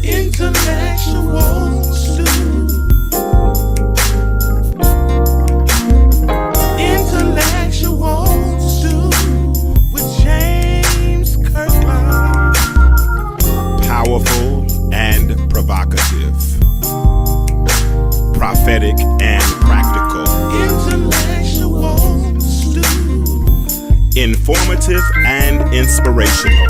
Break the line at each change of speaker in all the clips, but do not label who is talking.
Intellectual stew. Intellectual stew with James Kirkland.
Powerful and provocative. Prophetic and practical.
Intellectual stew.
Informative and inspirational.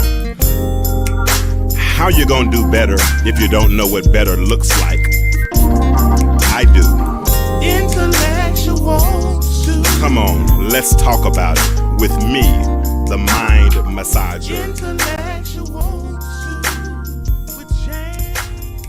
How you gonna do better if you don't know what better looks like? I do.
Intellectual stew.
Come on, let's talk about it with me, the mind massager.
Intellectual stew with James.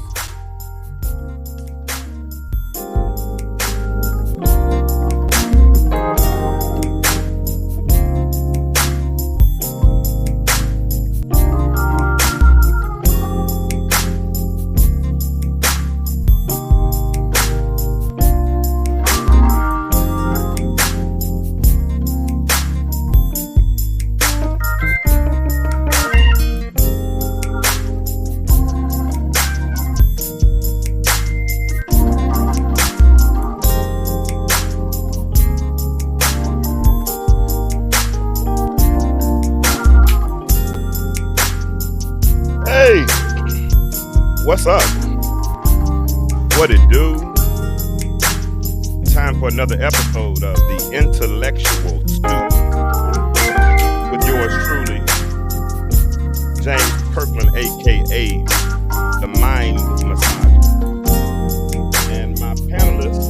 Hey, what's up? What it do? Time for another episode of the Intellectual Stew with yours truly, James Kirkland, aka the Mind Massager. And my panelists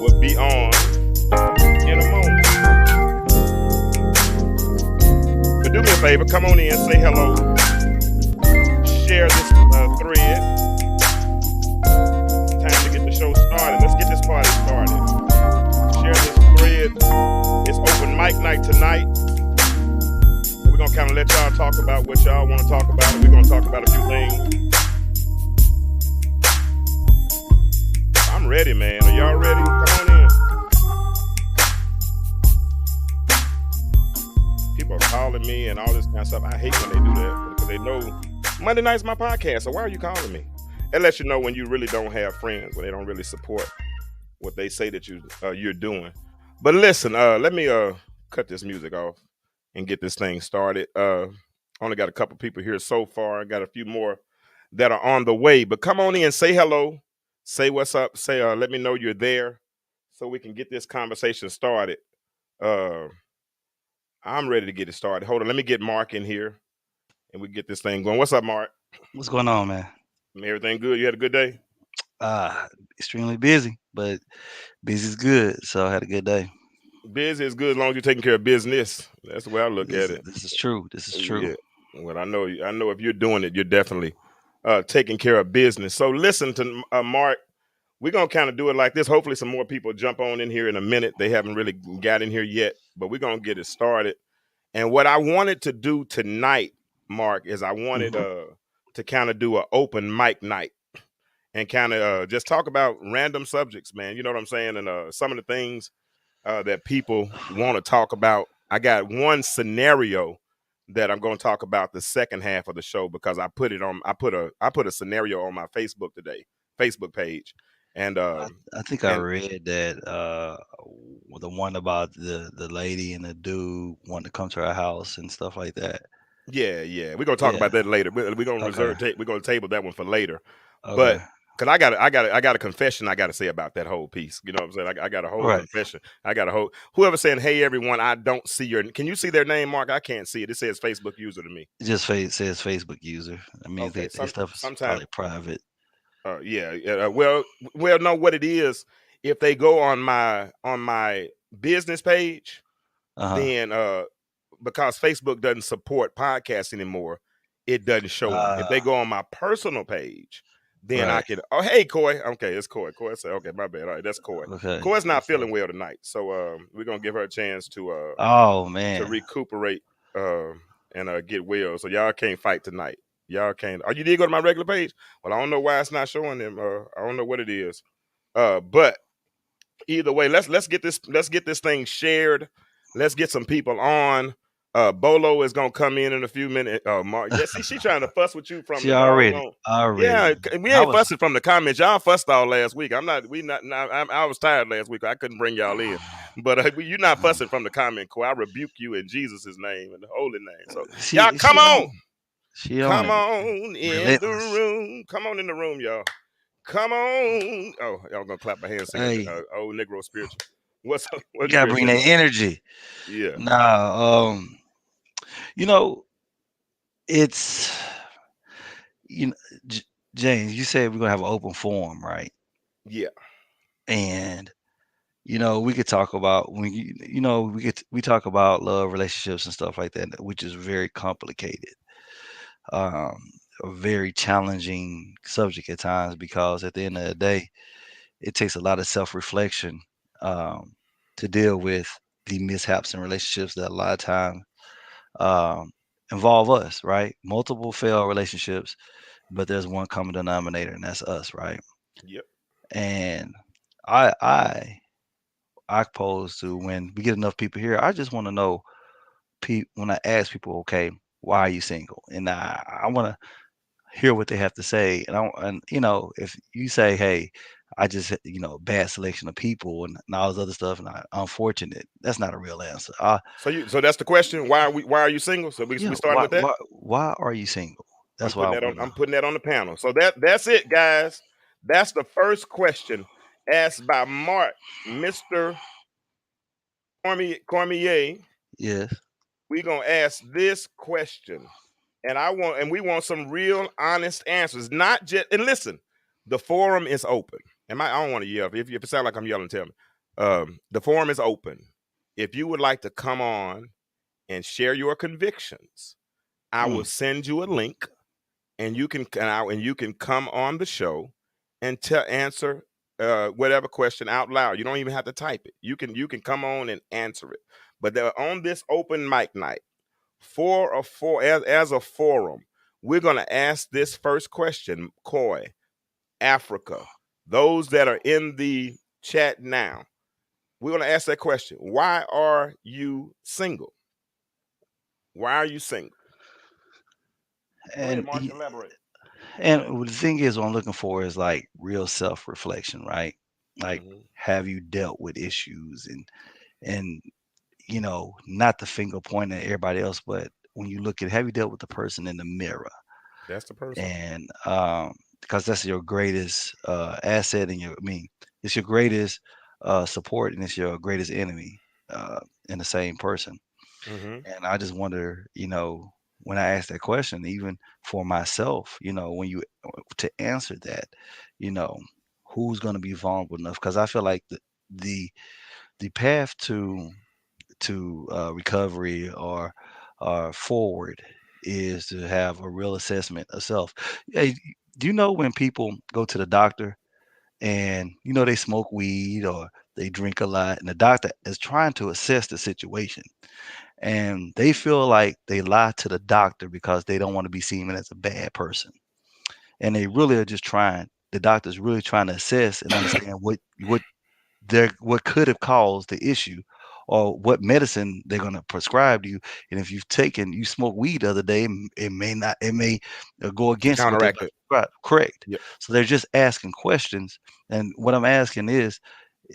will be on in a moment. But do me a favor, come on in, say hello. Share this thread. Time to get the show started. Let's get this party started. Share this thread. It's open mic night tonight. We're going to kind of let y'all talk about what y'all want to talk about. We're going to talk about a few things. I'm ready, man. Are y'all ready? Come on in. People are calling me and all this kind of stuff. I hate when they do that because they know Monday night's my podcast, so why are you calling me? It lets you know when you really don't have friends, when they don't really support what they say that you're doing. But listen, let me cut this music off and get this thing started. Only got a couple people here so far. I got a few more that are on the way. But come on in, say hello, say what's up, say let me know you're there so we can get this conversation started. I'm ready to get it started. Hold on, let me get Mark in here. And we get this thing going. What's up, Mark?
What's going on, man?
Everything good? You had a good day?
Extremely busy, but busy is good. So I had a good day.
Busy is good as long as you're taking care of business. That's the way I look at it.
This is true. This is true.
Yeah. Well, I know if you're doing it, you're definitely taking care of business. So listen to Mark. We're going to kind of do it like this. Hopefully some more people jump on in here in a minute. They haven't really got in here yet, but we're going to get it started. And what I wanted to do tonight, Mark, is I wanted to kind of do an open mic night and kind of just talk about random subjects, man. You know what I'm saying? And some of the things that people want to talk about. I got one scenario that I'm going to talk about the second half of the show because I put a scenario on my Facebook page. And
I think I read that the one about the lady and the dude wanting to come to our house and stuff like that.
Yeah. We're gonna talk about that later. We're gonna we're gonna table that one for later. Okay. But because I got a confession I got to say about that whole piece. You know what I'm saying? I got a whole confession. I got a whole whoever saying, "Hey everyone, I don't see your." Can you see their name, Mark? I can't see it. It says Facebook user to me.
It just says Facebook user. I mean, their stuff is probably private.
Well, no. What it is, if they go on my business page, then because Facebook doesn't support podcasts anymore, it doesn't show them. If they go on my personal page, then I can. Oh, hey, Coy. Okay, it's Coy. Coy said, "Okay, my bad. All right, that's Coy." Okay. Coy's not feeling well tonight, so we're gonna give her a chance to to recuperate and get well. So y'all can't fight tonight. Y'all can't. You did go to my regular page? Well, I don't know why it's not showing them. I don't know what it is. But either way, let's get this thing shared. Let's get some people on. Bolo is gonna come in a few minutes. Mark, yeah, see, she trying to fuss with you from
She
the
already,
doggone.
already.
Yeah, we
I
ain't
was.
fussing from the comments. Y'all fussed all last week. I'm not. We not. I was tired last week. I couldn't bring y'all in. But you're not fussing from the comment. I rebuke you in Jesus' name and the holy name. So y'all, come
She
on,
on. She on
come
it.
on in the
Relentless.
room. Come on in the room, y'all. Come on. Oh, y'all gonna clap my hands singing
Hey,
old Negro spiritual. What's
you
what you
gotta
ready to
bring
say,
that
Mark?
energy.
Yeah,
Nah, you know, it's you know, J- James. You said we're gonna have an open forum, right?
yeah,
And we could talk about when we talk about love, relationships, and stuff like that, which is very complicated, um, a very challenging subject at times because at the end of the day, it takes a lot of self-reflection um, to deal with the mishaps in relationships that a lot of times um, involve us, right? Multiple failed relationships, but there's one common denominator, and that's us, right?
yep.
And I, I, I pose to when we get enough people here, I just want to know, when I ask people, okay, why are you single? And I want to hear what they have to say. And if you say, hey, I just bad selection of people and all this other stuff, and unfortunate, that's not a real answer.
So that's the question. Why are you single? So we
Yeah,
starting with that.
why are you single? That's why I want to.
I'm putting that on the panel. So that's it, guys. That's the first question asked by Mark, Mr. Cormier.
Yes.
We're gonna ask this question. And we want some real honest answers. Not just and listen, the forum is open. I don't want to yell. If it sounds like I'm yelling, tell me. The forum is open. If you would like to come on and share your convictions, I will
Mm.
send you a link and you can come on the show and answer whatever question out loud. You don't even have to type it. You can come on and answer it. But on this open mic night, as a forum, we're going to ask this first question. Koi, Africa, those that are in the chat now, we're going to ask that question. Why are you single? Why are you single? Go ahead,
And
Mark. Elaborate.
and the thing is, what I'm looking for is like real self-reflection, right? Like,
Hmm.
have you dealt with issues and not the finger pointing at everybody else, but when you look at, have you dealt with the person in the mirror?
That's the person.
And because that's your greatest asset, and it's your greatest support, and it's your greatest enemy in the same person.
Hmm.
And I just wonder, when I ask that question, even for myself, when you to answer that, you know, who's going to be vulnerable enough? Because I feel like the the path to recovery or forward is to have a real assessment of self. Hey, do you know when people go to the doctor and they smoke weed or they drink a lot, and the doctor is trying to assess the situation, and they feel like they lie to the doctor because they don't want to be seen as a bad person, and they really are just trying. The doctor's really trying to assess and understand what could have caused the issue or what medicine they're going to prescribe to you. And if you smoked weed the other day, it may go against what they're
Counteract
going to
it.
prescribe. Correct.
Yep.
So they're just asking questions. And what I'm asking is,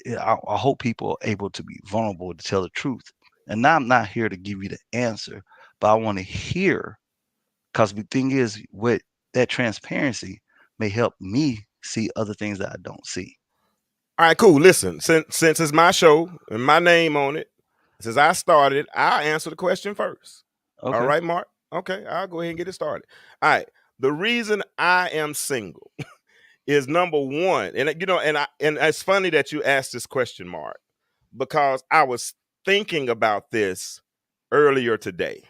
I hope people are able to be vulnerable to tell the truth. And now I'm not here to give you the answer, but I want to hear, because the thing is, what that transparency may help me see other things that I don't see.
All right, cool. Listen, since it's my show and my name on it, since I started, I'll answer the question first. All
Okay.
right, Mark. Okay, I'll go ahead and get it started. All right. The reason I am single is number one, and and it's funny that you asked this question, Mark, because I was thinking about this earlier today,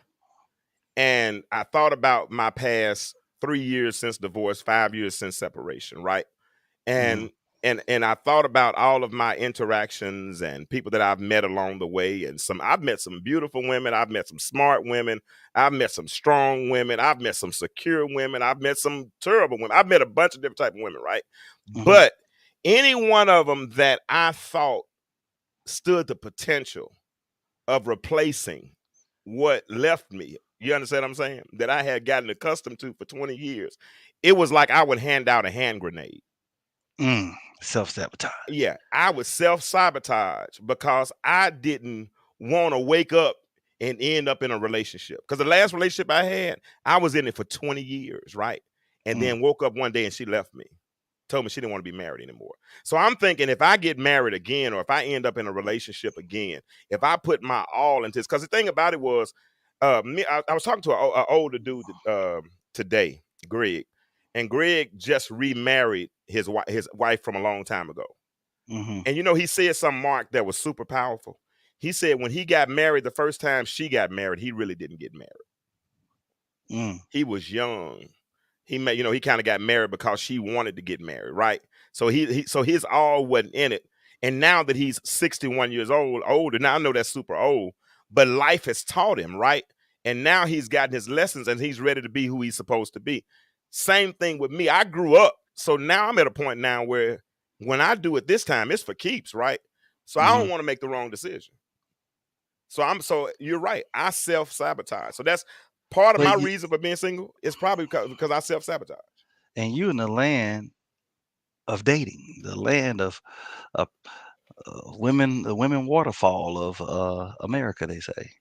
and I thought about my past 3 years since divorce, 5 years since separation, right?
Hmm.
And I thought about all of my interactions and people that I've met along the way, and I've met some beautiful women, I've met some smart women, I've met some strong women, I've met some secure women, I've met some terrible women, I've met a bunch of different type of women, right?
Hmm.
But any one of them that I thought stood the potential of replacing what left me. You understand what I'm saying? That I had gotten accustomed to for 20 years. It was like I would hand out a hand grenade.
Mm, self-sabotage.
Yeah, I would self-sabotage because I didn't want to wake up and end up in a relationship. Because the last relationship I had, I was in it for 20 years, right? And
Mm,
then woke up one day and she left me. Told me she didn't want to be married anymore. So I'm thinking if I get married again or if I end up in a relationship again, if I put my all into this, because the thing about it was, I was talking to an older dude today, Greg, and Greg just remarried his wife from a long time ago.
mhm,
And he said something, Mark, that was super powerful. He said when he got married the first time she got married, he really didn't get married.
mm,
He was young. He kind of got married because she wanted to get married, right? So so his all wasn't in it. And now that he's 61 years older, now I know that's super old, but life has taught him, right? And now he's gotten his lessons and he's ready to be who he's supposed to be. Same thing with me. I grew up. So now I'm at a point now where when I do it this time, it's for keeps, right? So I
mhm.
don't want to make the wrong decision. So you're right. I self-sabotage. So that's part of
But
my
you
reason for being single is probably because I self-sabotage.
and you in the land of dating, the land of women, the women waterfall of America, they say.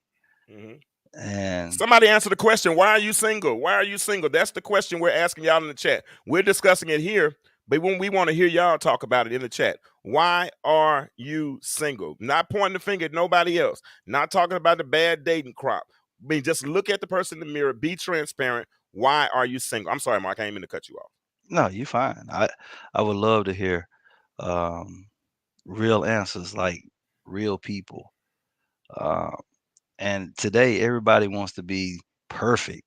Mhm.
And
Somebody answer the question. Why are you single? Why are you single? That's the question we're asking y'all in the chat. We're discussing it here, but when we want to hear y'all talk about it in the chat. Why are you single? Not pointing the finger at nobody else. Not talking about the bad dating crop. I mean, just look at the person in the mirror. Be transparent. Why are you single? I'm sorry, Mark. I ain't mean to cut you off.
no, you fine. I would love to hear um, real answers, like real people. Uh, and today, everybody wants to be perfect.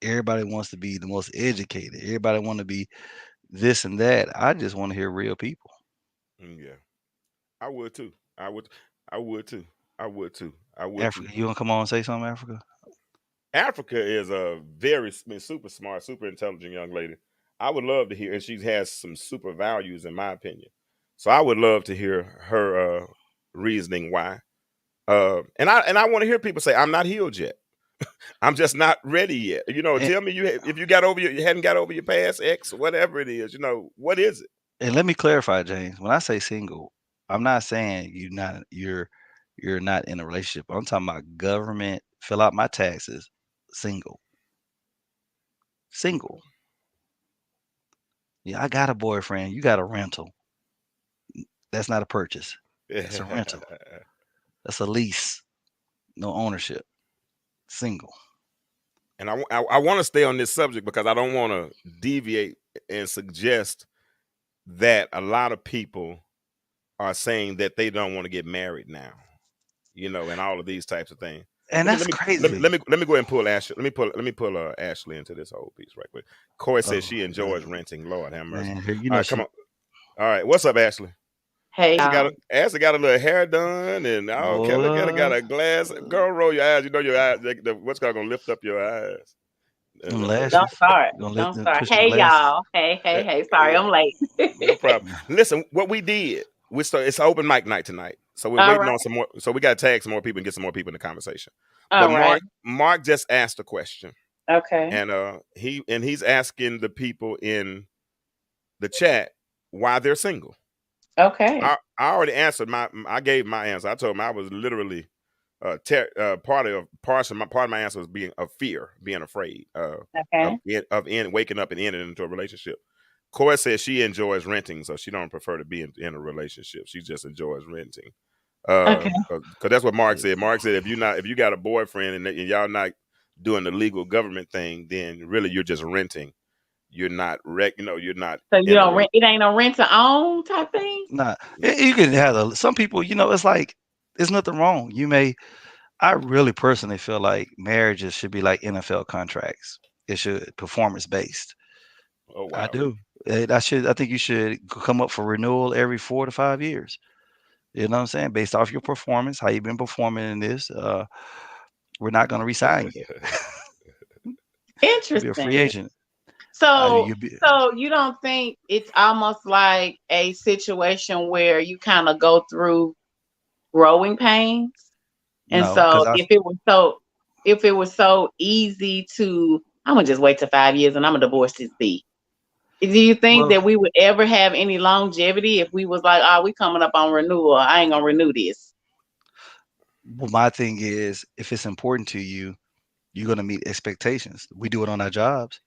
Everybody wants to be the most educated. Everybody want to be this and that. I just want to hear real people.
Yeah, I would too. I would. I would too. I would too. I would too.
Africa, you want to come on and say something, Africa?
Africa is a super smart, super intelligent young lady. I would love to hear, and she has some super values, in my opinion. So I would love to hear her reasoning why. And I want to hear people say, "I'm not healed yet. I'm just not ready yet."
And,
Tell me if you got over you hadn't got over your past ex, whatever it is. What is it?
and let me clarify, James. When I say single, I'm not saying you're not in a relationship. I'm talking about government. Fill out my taxes. Single. Single. Yeah, I got a boyfriend. You got a rental. That's not a purchase. That's a rental. That's a lease. No ownership. Single.
And I want to stay on this subject because I don't want to deviate and suggest that a lot of people are saying that they don't want to get married now, and all of these types of things.
And
Let me
that's
let me let me
crazy.
let me go ahead and pull Ashley. Let me pull Ashley into this whole piece right quick. Corey says
Oh
she enjoys renting. Lord have mercy.
man, you
All
know
right, come
she
on. All right, what's up, Ashley?
Hey
Ashley got a little hair done, and oh, Kelly got
boy.
a glass. Girl, roll your eyes. You know your eyes. What's gonna lift up your eyes?
Them
Don't
lashes.
start.
You gonna let
Don't
them
start.
push them
Hey
glasses.
y'all.
Yeah,
Hey. Sorry,
yeah.
I'm late.
No problem. Listen, what we did, it's open mic night tonight. So we're
All
waiting
right.
on some more. So we got to tag some more people and get some more people in the conversation. But
All right.
Mark just asked a question,
Okay.
and he's asking the people in the chat why they're single.
Okay.
I already answered I gave my answer. I told him I was literally part of my answer was being of fear, being afraid
Okay.
waking up and ending into a relationship. Cora says she enjoys renting, so she don't prefer to be in a relationship. She just enjoys renting.
Okay.
Because that's what Mark said. Mark said if you got a boyfriend and y'all not doing the legal government thing, then really you're just renting. You're not you're not
So you
in a
don't rent, it ain't no rent to own type thing?
Nah, you can have some people. It's like there's nothing wrong. I really personally feel like marriages should be like NFL contracts. It should performance based.
oh
I
wow.
do. I think you should come up for renewal every 4 to 5 years. You know what I'm saying? Based off your performance, how you've been performing in this, we're not going to resign you. You'll be a free
Interesting.
agent.
So
You'll be
so you don't think it's almost like a situation where you kind of go through growing pains? And
no, because
so if it was so if it was so easy to, I'm gonna just wait till 5 years and I'm gonna divorce this B. Do you think
Well,
that we would ever have any longevity if we was like, oh, we coming up on renewal, I ain't gonna renew this?
my thing is, if it's important to you, you're gonna meet expectations. We do it on our jobs.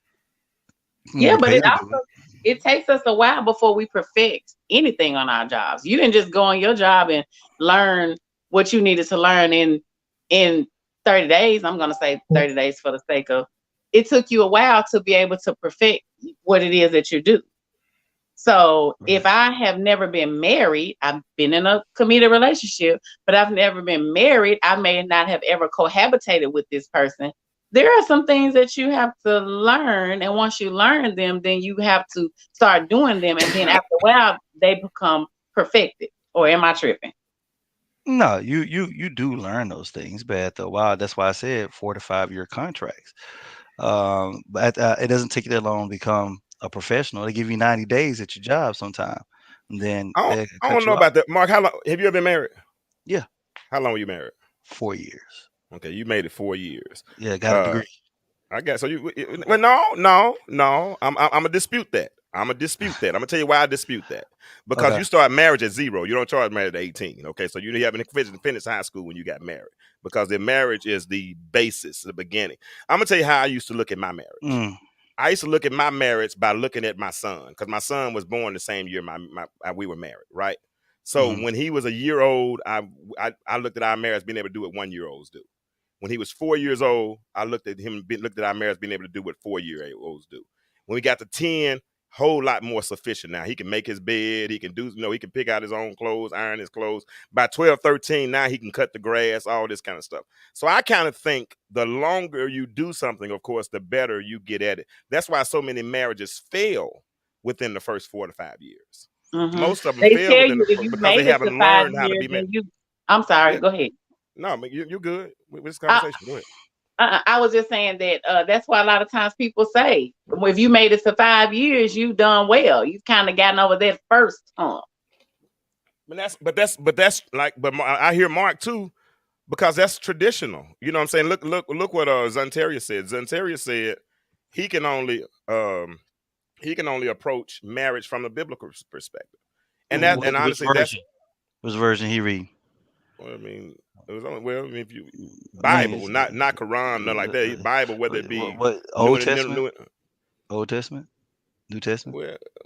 We
Yeah,
get
but
paid to do it.
it takes us a while before we perfect anything on our jobs. You didn't just go on your job and learn what you needed to learn in 30 days. I'm gonna say 30 days for the sake of it took you a while to be able to perfect what it is that you do. So if
Right.
I have never been married, I've been in a committed relationship, but I've never been married. I may not have ever cohabitated with this person. There are some things that you have to learn, and once you learn them, then you have to start doing them, and then after a while, they become perfected. Or am I tripping?
No, you do learn those things, but after a while, that's why I said 4 to 5 year contracts. But it doesn't take you that long to become a professional. They give you 90 days at your job sometime, and then they
I
cut
don't know
you off.
about that, Mark. How long have you ever been married?
Yeah,
How long were you married?
4 years.
Okay, you made it 4 years.
Yeah, got a
Uh,
degree.
I guess so. Well, no. I'm gonna dispute that. I'm gonna dispute that. I'm gonna tell you why I dispute that. Because
Okay.
you start marriage at 0. You don't start marriage at 18. Okay, so you haven't finished high school when you got married. Because the marriage is the basis, the beginning. I'm gonna tell you how I used to look at my marriage.
Mm,
I used to look at my marriage by looking at my son, because my son was born the same year we were married, right? So
mm,
when he was a year old, I looked at our marriage being able to do what 1-year-olds do. When he was 4 years old, I looked at looked at our marriage being able to do what 4-year-olds do. When we got to 10, whole lot more sufficient now. He can make his bed. He can do, he can pick out his own clothes, iron his clothes. By 12, 13, now he can cut the grass, all this kind of stuff. So I kind of think the longer you do something, of course, the better you get at it. That's why so many marriages fail within the first 4 to 5 years.
Hmm.
Most of them
They
fail
tell
within
you if you
because they
made it to
haven't
five
learned how to
years,
be married.
then you. I'm sorry.
Yeah,
Go ahead.
no, you're good with this
I,
conversation. Go ahead.
I was just saying that that's why a lot of times people say, if you made it to 5 years, you've done well. You've kind of gotten over that first hump.
But that's like, I hear Mark too, because that's traditional. You know what I'm saying? Look what Zantaria said. Zantaria said he can only approach marriage from a biblical perspective, and
which
honestly, that's,
version? Which version he read?
well, I mean, it was only, well, I mean, if you
I mean,
Bible, not Quran, nothing like that. Bible, whether it be
what
New
Old
and
Testament?
New.
Old Testament? New Testament?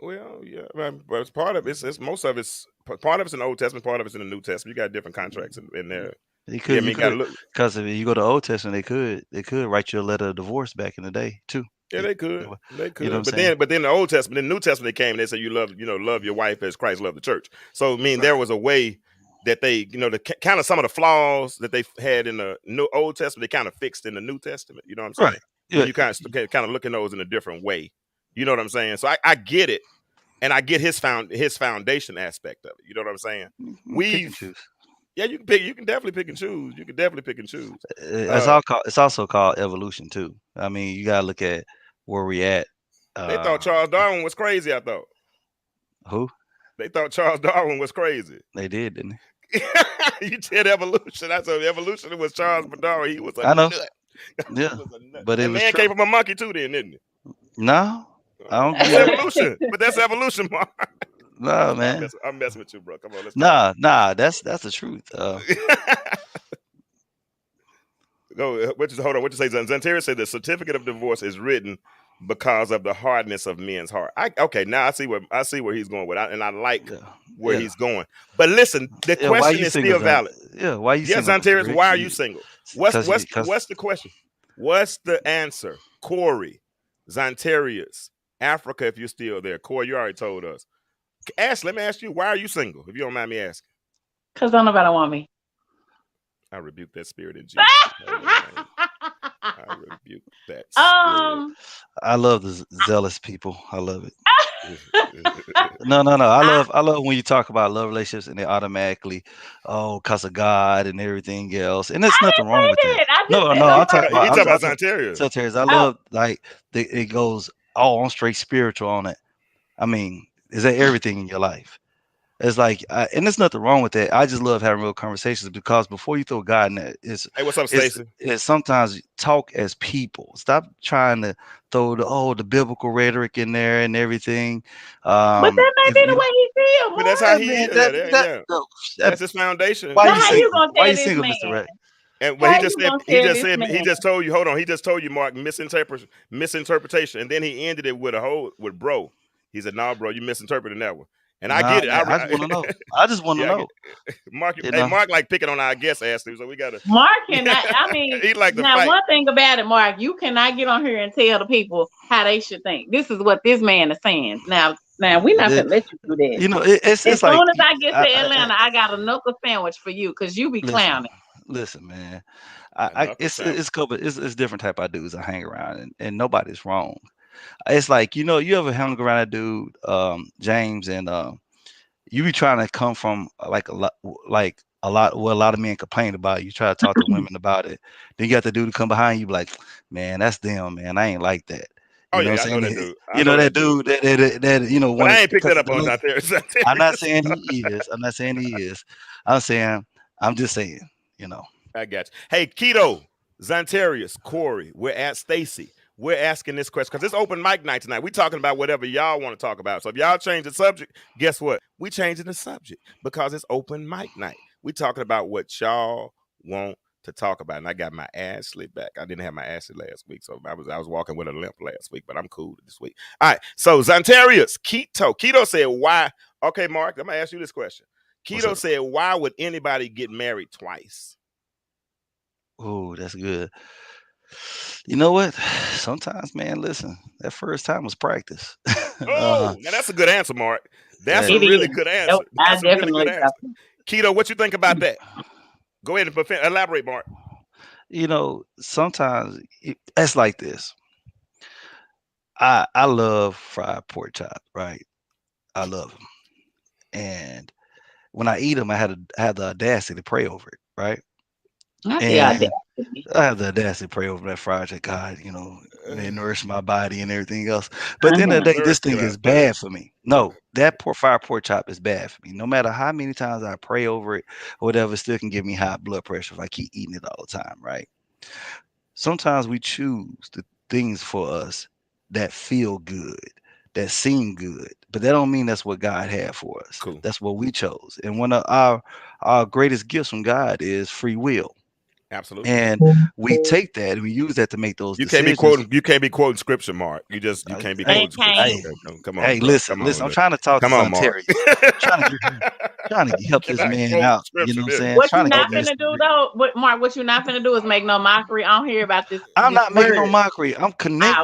Well, yeah, but it's part of it's most of it's part of it's in the Old Testament, part of it's in the New Testament. You got different contracts in there.
You
Yeah, I
could, you
mean, got to
could,
look.
because if you go to Old Testament, they could write you a letter of divorce back in the day too.
Yeah,
They,
they could,
you know what I'm
but
saying?
then the Old Testament, in the New Testament, they came and they said you love your wife as Christ loved the church. So I mean, there
Right.
was a way that they, the kind of some of the flaws that they had in the Old Testament, they kind of fixed in the New Testament. You know what I'm
Right.
saying?
Yeah.
When you kind of look at those in a different way. You know what I'm saying? So I get it, and I get his foundation aspect of it. You know what I'm saying?
Pick and
We've
choose.
Yeah, you can pick. You can definitely pick and choose. You can definitely pick and choose.
It's
Uh,
all called. It's also called evolution too. I mean, you gotta look at where we at.
they thought
Uh,
Charles Darwin was crazy. I thought
who
they thought Charles Darwin was crazy.
they did, didn't
You said evolution. I said evolution was Charles Darwin. He was a
they? I know.
nut. He
Yeah,
was a nut.
but it
That
was
man
true.
came from a monkey too, then, didn't he?
No, I don't
That's
believe.
evolution. But that's evolution, Mark.
No,
I'm
man.
messing with you, bro. Come on, let's talk.
Nah. That's the truth.
Go. Hold on. What you say? Zanteri said the certificate of divorce is written because of the hardness of men's heart. Okay, now I see where he's going with, and I like
Yeah,
where
yeah,
he's going. But listen, the
yeah. Why
question
you
is
single,
still
Zan?
valid.
Yeah, why you
Yes,
single, Mr.
Zanteris, why
Rich?
are you single? What's
Because
the question? What's the answer? Corey, Zanterius, Africa, if you're still there. Corey, you already told us. Let me ask you, why are you single, if you don't mind me asking?
Because don't nobody want me.
I rebuke that spirit in Jesus' holy name. I rebuke that spirit.
I love the zealous people. I love it. No. I love when you talk about love relationships and they automatically, cause of God and everything else, and there's nothing wrong with that.
I just
No,
said
I'm
nobody.
talking
He
about.
talking about Zanteria.
Sometimes I
Oh,
love like it goes all on straight spiritual on it. I mean, is that everything in your life? It's like, and there's nothing wrong with that. I just love having real conversations because before you throw God in that,
Hey, what's up,
it's,
Stacy?
it's sometimes talk as people. Stop trying to throw the biblical rhetoric in there and everything.
But that may
If
be the
you
way he feel,
But that's
Mark.
how
yeah,
he
man,
is.
that that
Yeah,
no, that-
that's his foundation.
why
Now
you
That's
how
it.
you
single?
gonna
Why
tell
you
this
single, Mr.
man?
Rat?
And but
How you gonna tell this
he
man?
just told you. Hold on, he just told you, Mark, misinterpretation, and then he ended it with bro. He said, "Nah, bro, you misinterpreting that one." And I
Nah,
get it.
man, I just want to know. I just want to
Yeah, I get
know.
Mark.
You
Hey,
know,
Mark, like picking on our guest Ashley, so we gotta.
Mark cannot. I mean,
He like to
now
fight.
one thing about it, Mark, you cannot get on here and tell the people how they should think. This is what this man is saying. Now we're not
the,
gonna let you do that.
you know,
As
it's like
soon as I get to
I,
Atlanta, I got a knuckle sandwich for you because you be
listen,
clowning.
listen, man.
A knuckle
It's
sandwich.
couple. It's different type of dudes I hang around, and nobody's wrong. It's like you ever hang around a dude, James, and you be trying to come from what a lot of men complain about. You try to talk to women about it. Then you got the dude to come behind you, be like, man, that's them, man. I ain't like that.
Oh
You know
yeah,
what
I
I'm
know that
saying?
dude. I
You
know
know that
that dude.
dude that
But
wanted
I ain't picked
because
that
of
up
the
on
look. I'm not
Zanterius.
saying he is. I'm not saying he is. I'm saying I'm just saying. You know.
I got you. Hey, Keto, Zanterius, Corey, we're at Stacy. We're asking this question because it's open mic night tonight. We're talking about whatever y'all want to talk about. So if y'all change the subject, guess what? We changing the subject because it's open mic night. We talking about what y'all want to talk about. And I got my Ashley back. I didn't have my Ashley last week, so I was walking with a limp last week, but I'm cool this week. All right. So Zanterius, Keto. Keto said, why? Okay, Mark, I'm gonna ask you this question.
What's
Keto
up?
said, why would anybody get married twice?
Oh, that's good. You know what? Sometimes, man, listen, that first time was practice. uh,
Oh, now that's a good answer, Mark. That's a
hey,
It
really
is.
good
Oh,
answer.
I
That's a really good
definitely
answer.
got you.
Keto, what you think about that? Go ahead and elaborate, Mark.
sometimes it's like this. I love fried pork chop, right? I love them, and when I eat them, I have the audacity to pray over it, right?
Not the
And
audacity.
I have the audacity to pray over that fried chicken. God, may
Uh,
nourish my body and everything else. But at the end of
Uh-huh.
the day,
nourish
this thing
your
is bad for me. No, that fried pork chop is bad for me. No matter how many times I pray over it or whatever, it still can give me high blood pressure if I keep eating it all the time, right? Sometimes we choose the things for us that feel good, that seem good, but that don't mean that's what God had for us.
cool.
That's what we chose. And one of our greatest gifts from God is free will.
Absolutely.
And we take that and we use that to make those decisions.
You can't be quoting scripture, Mark. You
Uh,
can't be
Hey,
And
quoting scripture.
hey,
can't.
Okay, come on,
hey,
bro.
listen,
Come
listen.
on,
I'm
dude.
trying to talk to
Come on, Mark.
Zontarius. Trying to get him, trying to help this
Cannot
man
quote
out. You know
scripture
what I'm
there.
saying?
What you
Trying to
not
get him
Okay.
this.
finna do though, Mark? What you not finna do is make no mockery on here about
I'm
this
not making no
word.
mockery. I'm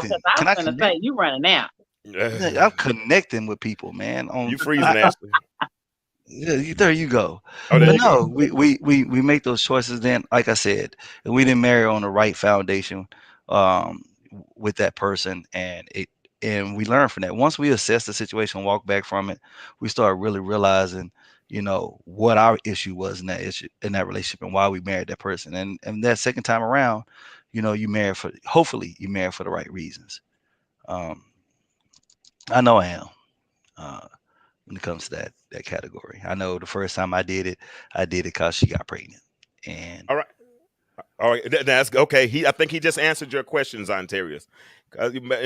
Because
connecting.
I
Can
was
I
finna
connect?
say you running out.
Yeah, I'm connecting with people, man.
You freezing, Ashley.
Yeah, there you go.
Oh, there
But
you go.
no, we make those choices. Then, like I said, and we didn't marry on the right foundation um, with that person, and we learn from that. Once we assess the situation, walk back from it, we start really realizing, what our issue was in that relationship and why we married that person. And that second time around, you married for hopefully you married for the right reasons. Um, I know I am. Uh, when it comes to that category. I know the first time I did it because she got pregnant. And
All right. All right, that's okay. I think he just answered your questions, Ontarius.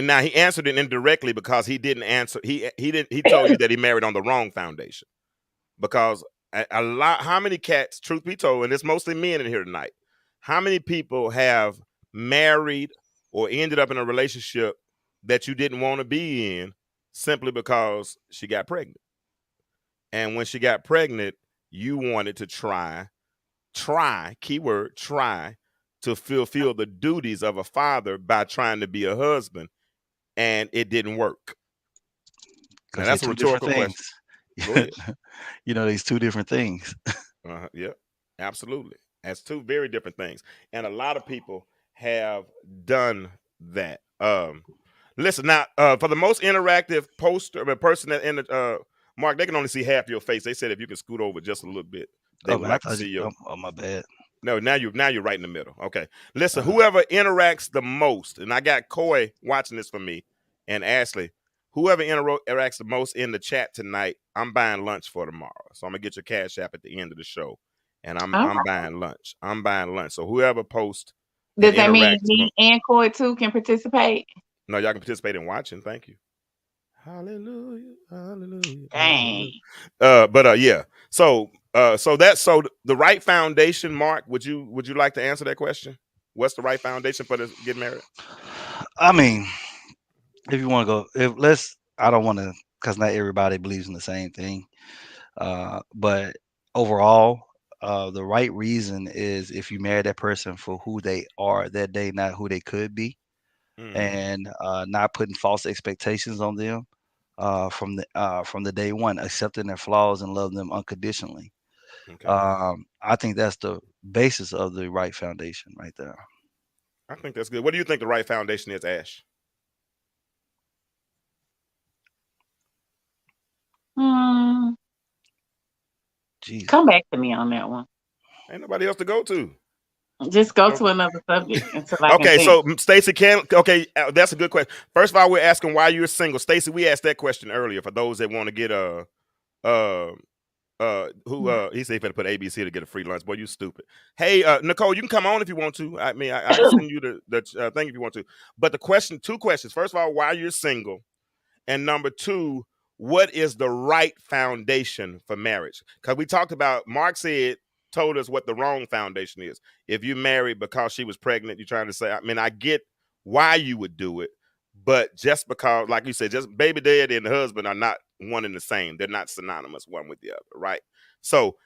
Now he answered it indirectly because he didn't answer. He didn't. He told you that he married on the wrong foundation. Because a lot, how many cats? Truth be told, and it's mostly men in here tonight. How many people have married or ended up in a relationship that you didn't want to be in simply because she got pregnant? And when she got pregnant, you wanted to keyword try, to fulfill the duties of a father by trying to be a husband, and it didn't work. Now
because they're
that's a
two different
rhetorical
things.
question. Go ahead.
These two different things.
Yeah, absolutely. That's two very different things, and a lot of people have done that. Listen now, for the most interactive poster, a person that in the Mark, they can only see half your face. They said if you can scoot over just a little bit, they
Oh
would
man, I
like to
thought
see your.
oh my bad.
No, now you're right in the middle. Okay. Listen,
Uh,
whoever interacts the most, and I got Coy watching this for me, and Ashley. whoever interacts the most in the chat tonight, I'm buying lunch for tomorrow. So I'm gonna get your cash app at the end of the show, and I'm
Okay.
buying lunch. I'm buying lunch. So whoever posts and
Does that mean
interacts,
me and Coy too can participate?
no, y'all can participate in watching. Thank you. Hallelujah, hallelujah, hallelujah.
Dang.
Yeah. So the right foundation, Mark. Would you like to answer that question? What's the right foundation for this getting married?
I mean, if you want to go, if let's, I don't want to, because not everybody believes in the same thing. But overall, the right reason is if you marry that person for who they are that day, not who they could be,
Mm,
and not putting false expectations on them from the day one, accepting their flaws and loving them unconditionally.
okay.
I think that's the basis of the right foundation right there.
I think that's good. What do you think the right foundation is, Ash?
Hmm.
Jesus.
Come back to me on that one.
Ain't nobody else to go to.
Just go to
Okay.
another subject until I can
Okay,
think.
so Stacy can okay, that's a good question. First of all, we're asking why you're single. Stacy, we asked that question earlier for those that want to get uh who he said he better put ABC to get a free lunch. Boy, you stupid. Hey, Nicole, you can come on if you want to. I mean, I can send you the thing if you want to. But the question, two questions. First of all, why you're single, and number two, what is the right foundation for marriage? Because we talked about, Mark told us what the wrong foundation is. If you married because she was pregnant, you're trying to say, I mean, I get why you would do it, but just because, like you said, just baby daddy and the husband are not one and the same. They're not synonymous one with the other, right? So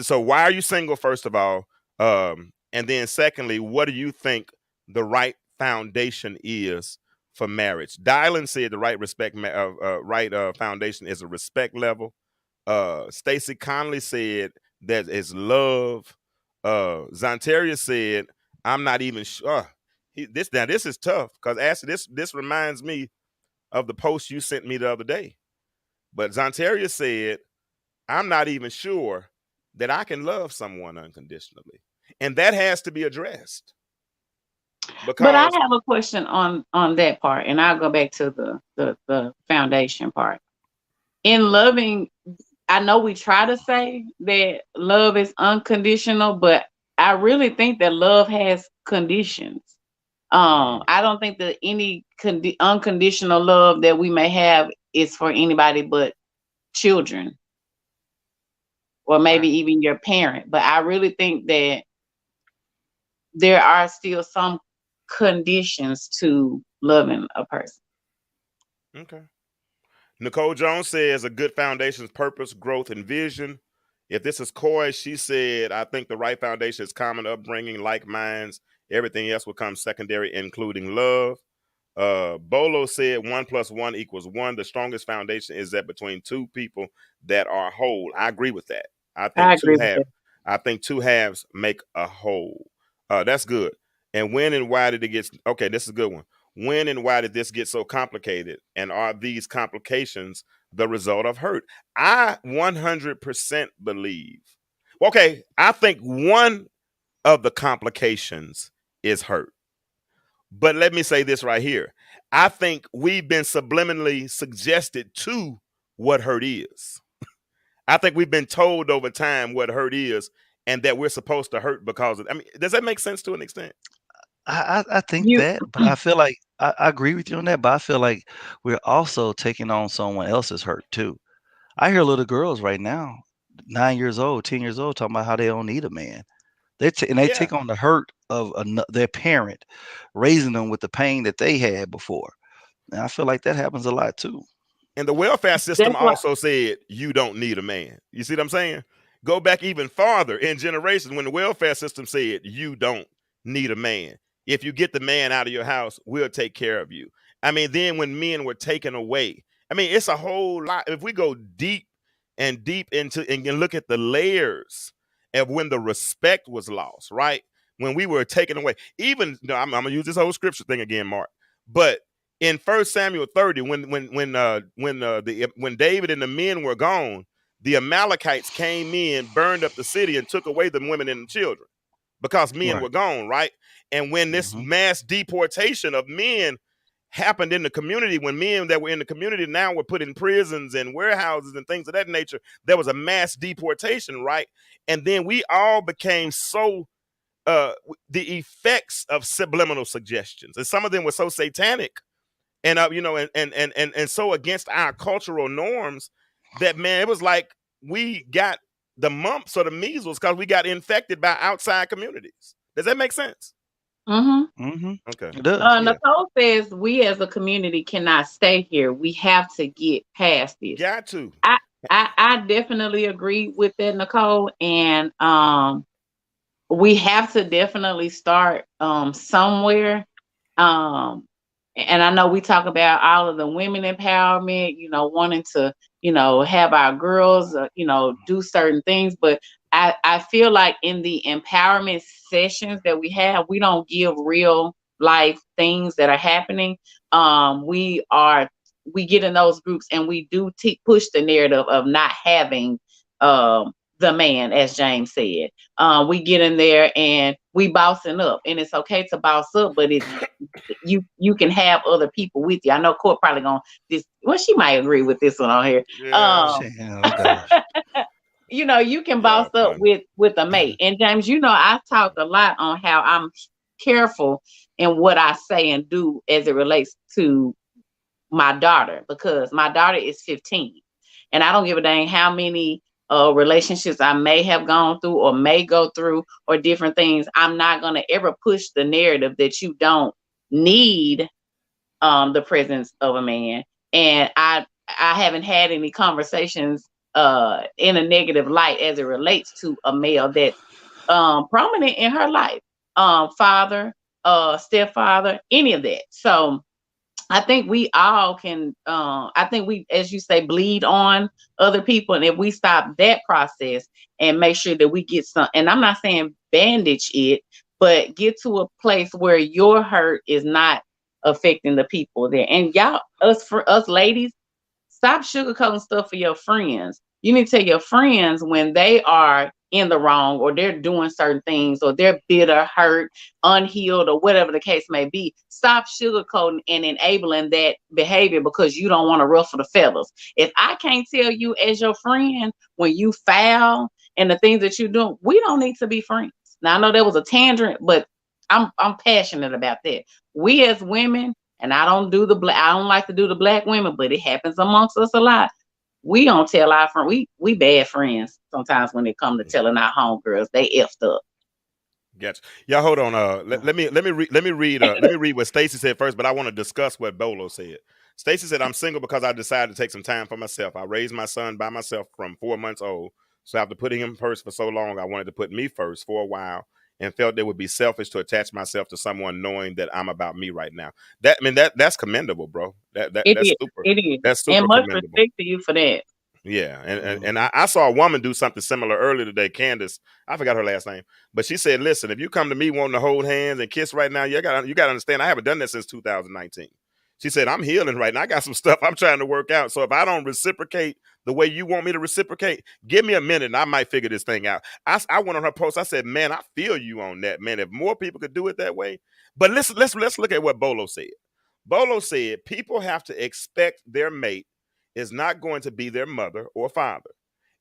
so why are you single, first of all? And then secondly, what do you think the right foundation is for marriage? Dylan said the right foundation is a respect level. Stacy Conley said that is love. Zontaria said, I'm not even sure. This is tough because actually this reminds me of the post you sent me the other day. But Zontaria said, I'm not even sure that I can love someone unconditionally. And that has to be addressed
But I
because
have a question on that part, and I'll go back to the foundation part. In loving, I know we try to say that love is unconditional, but I really think that love has conditions. I don't think that any unconditional love that we may have is for anybody but children, or
I,
maybe even your parent. But I really think that there are still some conditions to loving a person.
okay. Nicole Jones says a good foundation is purpose, growth, and vision. If this is Coy, she said, I think the right foundation is common upbringing, like minds. Everything else will come secondary, including love. Bolo said 1+1=1. The strongest foundation is that between two people that are whole. I agree with that. I
I
think
agree with that.
I think two halves make a whole. That's good. And when and why did it get okay? This is a good one. When and why did this get so complicated? And are these complications the result of hurt? I 100% believe. Okay, I think one of the complications is hurt. But let me say this right here. I think we've been subliminally suggested to what hurt is. I think we've been told over time what hurt is and that we're supposed to hurt because of, I mean, does that make sense to an extent?
I think
You
that, but I feel like I agree with you on that, but I feel like we're also taking on someone else's hurt too. I hear little girls right now, 9 years old, 10 years old, talking about how they don't need a man. They
Yeah.
take on the hurt of their parent raising them with the pain that they had before. And I feel like that happens a lot too.
And the welfare system
that's what
also said you don't need a man. You see what I'm saying? Go back even farther in generations when the welfare system said you don't need a man. If you get the man out of your house, we'll take care of you. I mean, then when men were taken away, I mean, it's a whole lot. If we go deep and deep into and can look at the layers of when the respect was lost, right? When we were taken away, even no, I'm gonna use this whole scripture thing again, Mark. But in 1 Samuel 30, when David and the men were gone, the Amalekites came in, burned up the city, and took away the women and the children because men
Right.
were gone, right? And when this
Hmm.
mass deportation of men happened in the community when men that were in the community now were put in prisons and warehouses and things of that nature. There was a mass deportation, right? And then we all became so the effects of subliminal suggestions, and some of them were so satanic and and so against our cultural norms that, man, it was like we got the mumps or the measles because we got infected by outside communities. Does that make sense?
Mm-hmm.
Okay.
It does, yeah.
Nicole says we as a community cannot stay here. We have to get past this.
Got to.
I definitely agree with that, Nicole. And we have to definitely start somewhere. And I know we talk about all of the women empowerment, wanting to, have our girls, do certain things. But I feel like in the empowerment sessions that we have, we don't give real life things that are happening. We get in those groups and we do push the narrative of not having the man, as James said. We get in there and we bossing up, and it's okay to boss up, but you can have other people with you. I know Court probably gonna she might agree with this one on here.
Yeah.
Oh gosh.
You can boss up with a mate. And James, I talk a lot on how I'm careful in what I say and do as it relates to my daughter, because my daughter is 15 and I don't give a dang how many relationships I may have gone through or may go through or different things. I'm not going to ever push the narrative that you don't need the presence of a man. And I haven't had any conversations in a negative light as it relates to a male that's prominent in her life, father, stepfather, any of that. So I think we all can, I think we, as you say, bleed on other people. And if we stop that process and make sure that we get some, and I'm not saying bandage it, but get to a place where your hurt is not affecting the people there. And y'all, for us ladies, stop sugarcoating stuff for your friends. You need to tell your friends when they are in the wrong or they're doing certain things or they're bitter, hurt, unhealed, or whatever the case may be. Stop sugarcoating and enabling that behavior because you don't want to ruffle the feathers. If I can't tell you as your friend when you foul and the things that you're doing, we don't need to be friends. Now I know that was a tangent, but I'm passionate about that. We as women, and I don't like to do the black women, but it happens amongst us a lot. We don't tell our friends. We bad friends sometimes when it comes to telling our homegirls they effed up.
Gotcha. Y'all hold on. Let me read what Stacy said first, but I want to discuss what Bolo said. Stacy said, "I'm single because I decided to take some time for myself. I raised my son by myself from 4 months old, so after putting him first for so long, I wanted to put me first for a while, and felt it would be selfish to attach myself to someone knowing that I'm about me right now." That's commendable, bro. That's super.
It is.
That's super
and much
commendable.
respect to you for that.
Yeah, and I saw a woman do something similar earlier today, Candace. I forgot her last name, but she said, "Listen, if you come to me wanting to hold hands and kiss right now, you got to understand I haven't done that since 2019." She said, "I'm healing right now. I got some stuff I'm trying to work out. So if I don't reciprocate the way you want me to reciprocate, give me a minute and I might figure this thing out." I went on her post. I said, "Man, I feel you on that, man. If more people could do it that way." But let's look at what Bolo said. Bolo said people have to expect their mate is not going to be their mother or father.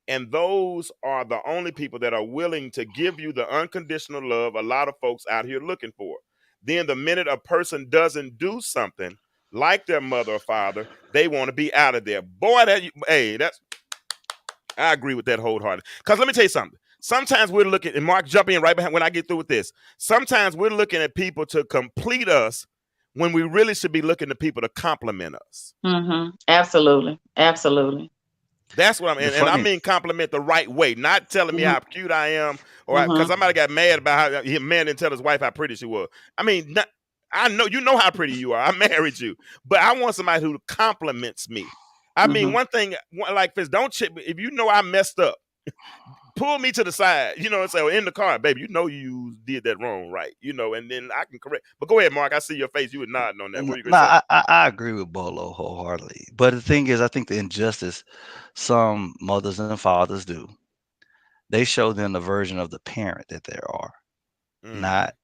And those are the only people that are willing to give you the unconditional love a lot of folks out here looking for. Then the minute a person doesn't do something like their mother or father, they want to be out of there. Boy, I agree with that wholeheartedly. Because let me tell you something. Sometimes we're looking, and Mark, jump in right behind when I get through with this. Sometimes we're looking at people to complete us when we really should be looking to people to compliment us.
Mm-hmm. Absolutely.
That's what and I mean compliment the right way, not telling me how cute I am, or because I might have got mad about how a man didn't tell his wife how pretty she was. I mean, I know you know how pretty you are. I married you, but I want somebody who compliments me. I mean, one thing like this, if you know I messed up, pull me to the side, and say, in the car, baby, you did that wrong, right? And then I can correct. But go ahead, Mark. I see your face. You were nodding on that. What are you gonna say?
I agree with Bolo wholeheartedly. But the thing is, I think the injustice some mothers and fathers do, they show them the version of the parent that they are, not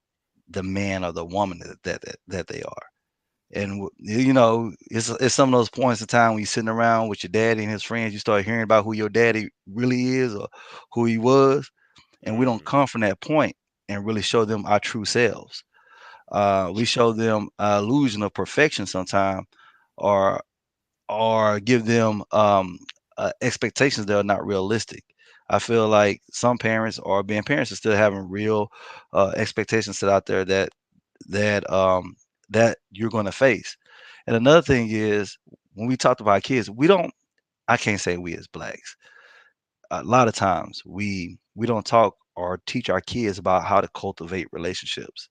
the man or the woman that they are. And you know, it's some of those points in time when you're sitting around with your daddy and his friends, you start hearing about who your daddy really is or who he was, and we don't
Mm,
come from that point and really show them our true selves. We show them an illusion of perfection sometimes, or give them expectations that are not realistic. I feel like some parents or being parents are still having real expectations set out there that um, that you're going to face. And another thing is when we talk about kids, we don't. I can't say we as blacks. A lot of times we don't talk or teach our kids about how to cultivate relationships.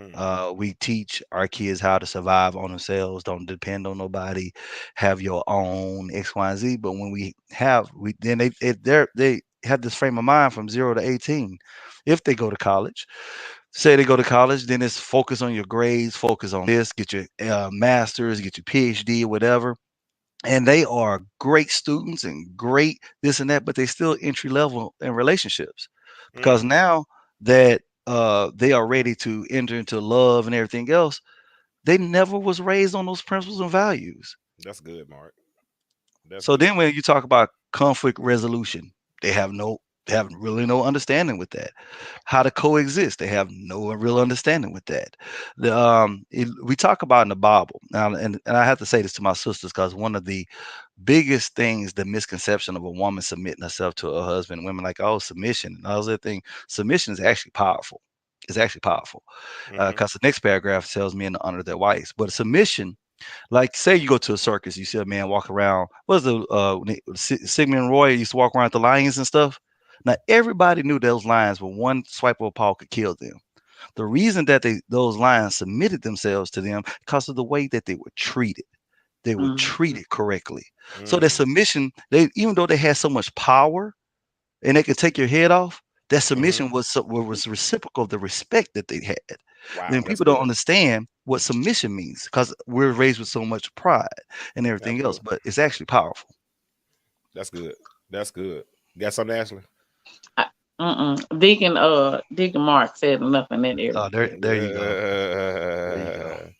mm,
We teach our kids how to survive on themselves, don't depend on nobody, have your own X, Y, and Z. But when we then they have this frame of mind from 0 to 18. If they go to college, say they go to college, then it's focus on your grades, focus on this, get your master's, get your PhD, whatever. And they are great students and great this and that, but they still entry level in relationships because
mm.
now that they are ready to enter into love and everything else, they never was raised on those principles and values.
That's good, Mark. That's
So
good.
then when you talk about conflict resolution, they have no they have really no understanding with that. How to coexist, they have no real understanding with that. We talk about in the Bible now, and I have to say this to my sisters because one of the biggest things, the misconception of a woman submitting herself to her husband, women like, oh, submission and all that thing. Submission is actually powerful. It's actually powerful
Hmm.
because the next paragraph tells men to honor their wives. But submission, like say you go to a circus, you see a man walk around. What's the Sigmund Roy used to walk around with the lions and stuff? Now everybody knew those lions, but one swipe of a paw could kill them. The reason that those lions submitted themselves to them because of the way that they were treated. They were
Mhm.
treated correctly. So that
Mm,
submission, they even though they had so much power and they could take your head off, that
hmm.
submission was reciprocal of the respect that they had.
Wow,
Then
that's
people don't
good.
understand what submission means because we're raised with so much pride and everything else,
Absolutely.
but it's actually powerful.
That's good. That's good. Got something, Ashley?
I, Deacon Mark said enough in that area.
There you go. There you go.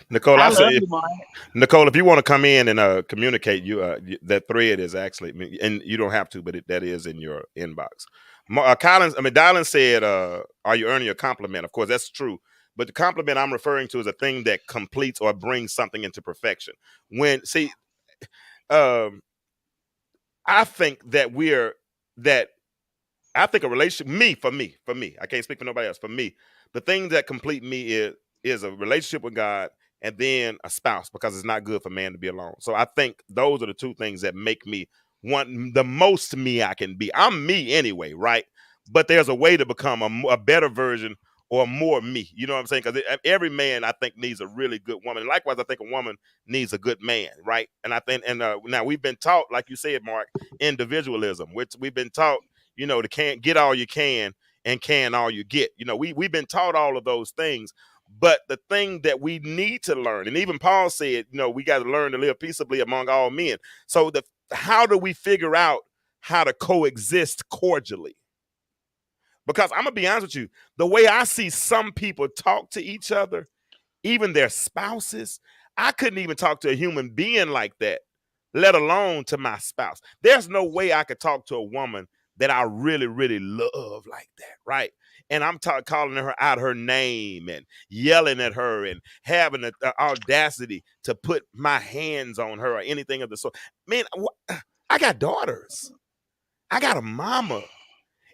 Nicole,
I
I
love
say,
you, Mark.
Nicole, if you want to come in and communicate, that thread is actually, and you don't have to, but that is in your inbox. Dylan said, "Are you earning a compliment?" Of course, that's true. But the compliment I'm referring to is a thing that completes or brings something into perfection. When see, um, I think that that I think a relationship, for me, I can't speak for nobody else. For me, the thing that complete me is a relationship with God and then a spouse because it's not good for man to be alone. So I think those are the two things that make me want the most me I can be. I'm me anyway, right? But there's a way to become a better version or more me. You know what I'm saying? Because every man I think needs a really good woman. And likewise, I think a woman needs a good man, right? And I think, and now we've been taught, like you said, Mark, individualism, which we've been taught to can't get all you can all you get. We've been taught all of those things. But the thing that we need to learn, and even Paul said, we got to learn to live peaceably among all men. So how do we figure out how to coexist cordially? Because I'm gonna be honest with you, the way I see some people talk to each other, even their spouses, I couldn't even talk to a human being like that, let alone to my spouse. There's no way I could talk to a woman that I really, really love like that, right? And I'm calling her out her name and yelling at her and having the audacity to put my hands on her or anything of the sort. Man, I got daughters. I got a mama.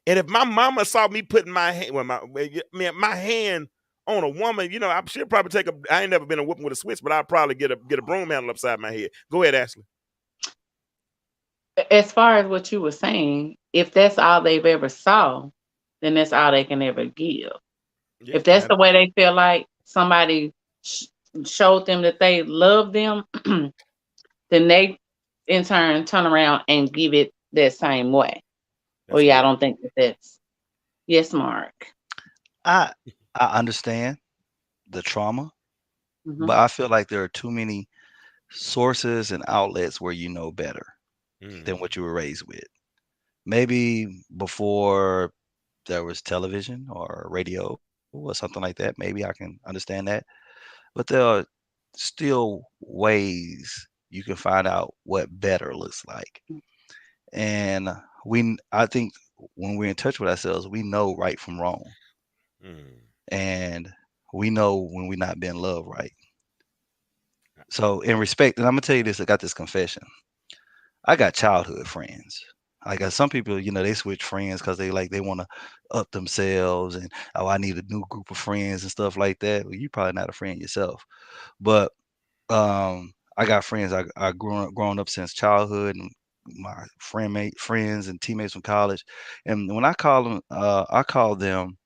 And if my mama saw me putting my hand, my hand on a woman, I should probably take a. I ain't never been a whooping with a switch, but I'll probably get a broom handle upside my head. Go ahead, Ashley.
As far as what you were saying, if that's all they've ever saw, then that's all they can ever give.
Yeah,
If that's the way they feel like somebody sh- showed them that they love them, then they in turn around and give it that same way. Well,
that's
yeah, I
good.
don't think that's yes, Mark.
I I understand the trauma,
Hmm.
but I feel like there are too many sources and outlets where you know better than
Mm,
what you were raised with. Maybe before there was television or radio or something like that, maybe I can understand that. But there are still ways you can find out what better looks like. And I think when we're in touch with ourselves, we know right from wrong,
Mm.
and we know when we're not being loved right. So in respect, and I'm gonna tell you this, I got this confession. I got childhood friends. Like some people, they switch friends because they want to up themselves, and oh, I need a new group of friends and stuff like that. Well, you probably not a friend yourself, but I got friends I grown up since childhood, and my friends and teammates from college. And when I call them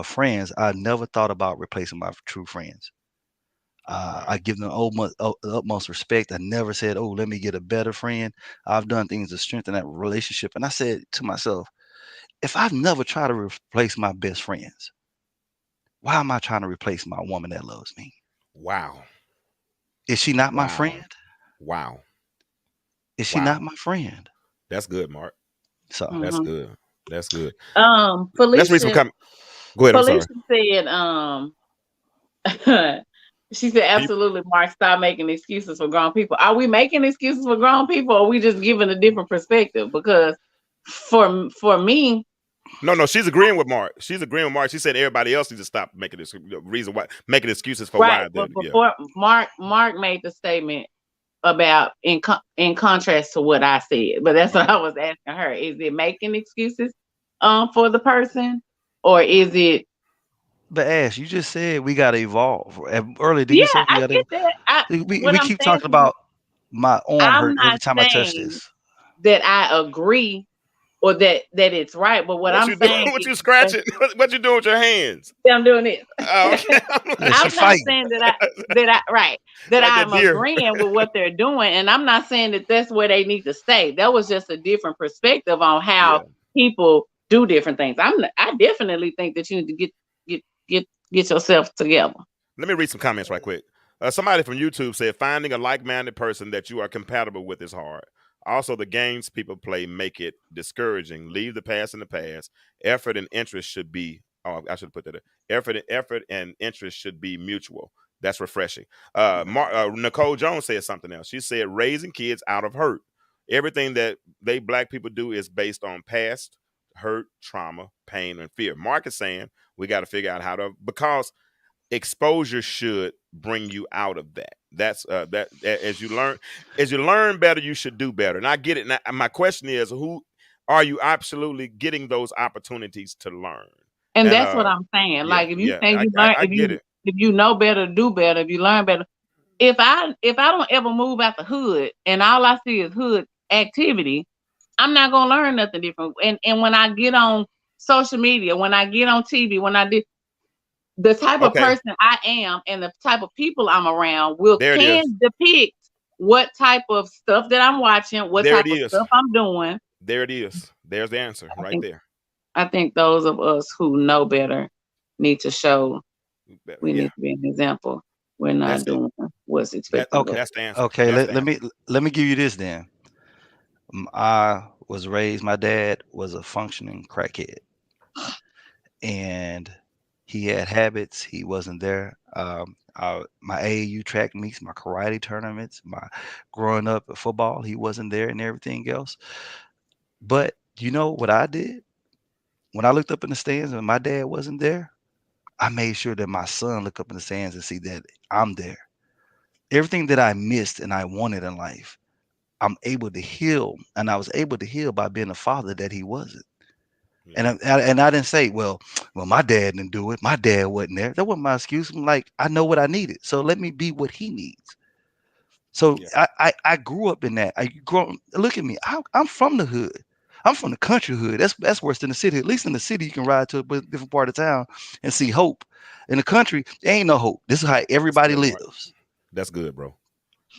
friends. I never thought about replacing my true friends.
Right.
I give them the utmost respect. I never said, "Oh, let me get a better friend." I've done things to strengthen that relationship, and I said to myself, if I've never tried to replace my best friends, why am I trying to replace my woman that loves me?
Wow.
Is she not my
Wow.
friend?
Wow.
Is she not
Wow.
my friend?
That's good, Mark.
So,
That's
Mhm.
good. That's good. Let's read some
Felicia,
comments. Go ahead. I'm sorry.
Felicia said, she said,
People.
absolutely, Mark, stop making excuses for grown people. Are we making excuses for grown people, or are we just giving a different perspective? Because for me,
No, no, she's agreeing with Mark. She's agreeing with Mark. She said everybody else needs to stop making this reason why making excuses for
right,
why.
but
Yeah.
before Mark made the statement about in contrast to what I said, but that's what
Okay.
I was asking her. Is it making excuses for the person, or is it?
but Ash, you just said we gotta evolve. Earlier, did
Yeah,
you say we
I
gotta?
get that. What
We
I'm
keep
saying
talking
to you,
about my arm
I'm
hurt every
not
time I touch
saying
this.
that I agree or that it's right, but what
What
I'm
you doing?
saying
What
is
you scratching? What you doing with your hands?
I'm doing this.
Oh, okay.
Yeah, she
I'm not
fighting.
saying that I right that
Like that
I'm
deer.
agreeing with what they're doing, and I'm not saying that that's where they need to stay. That was just a different perspective on how
Yeah.
people do different things. I definitely think that you need to get get yourself together.
Let me read some comments right quick. Somebody from YouTube said finding a like-minded person that you are compatible with is hard. Also, the games people play make it discouraging. Leave the past in the past. Effort and interest should be. Oh, I should put that. Effort and interest should be mutual. That's refreshing. Nicole Jones said something else. She said raising kids out of hurt. Everything that they black people do is based on past hurt, trauma, pain, and fear. Mark is saying we got to figure out how to because exposure should bring you out of that. That's as you learn better, you should do better. And I get it. And my question is, who are you absolutely getting those opportunities to learn?
And
And
that's what I'm saying.
yeah,
Like if you
yeah,
think
I,
you
I
learn,
I get it.
if you know better, do better. If you learn better, if I don't ever move out the hood and all I see is hood activity, I'm not gonna learn nothing different. And when I get on social media, when I get on TV, when I did the type of
Okay,
person I am and the type of people I'm around will
there it is.
can depict what type of stuff that I'm watching, what
There
type
it
of
is.
stuff I'm doing.
There it is. There's the answer
I
right
think
there.
I think those of us who know better need to show
Better.
we
Yeah,
need to be an example. We're
that's
not
it.
doing what's
That
expected of us.
Okay,
that's the answer.
okay.
That's
Let,
the
let me
answer.
let me give you this then. I was raised. My dad was a functioning crackhead, and he had habits. He wasn't there. My AAU track meets, my karate tournaments, my growing up at football, he wasn't there, and everything else. But you know what I did when I looked up in the stands and my dad wasn't there? I made sure that my son looked up in the stands and see that I'm there. Everything that I missed and I wanted in life, I'm able to heal, and I was able to heal by being a father that he wasn't.
Yeah,
And I didn't say, well, my dad didn't do it. My dad wasn't there. That wasn't my excuse. I'm like, I know what I needed, so let me be what he needs. So
yeah,
I grew up in that. I grow. Look at me. I'm from the hood. I'm from the country hood. That's worse than the city. At least in the city, you can ride to a different part of town and see hope. In the country, there ain't no hope. This is how
that's
everybody
good, Mark.
lives.
That's good, bro.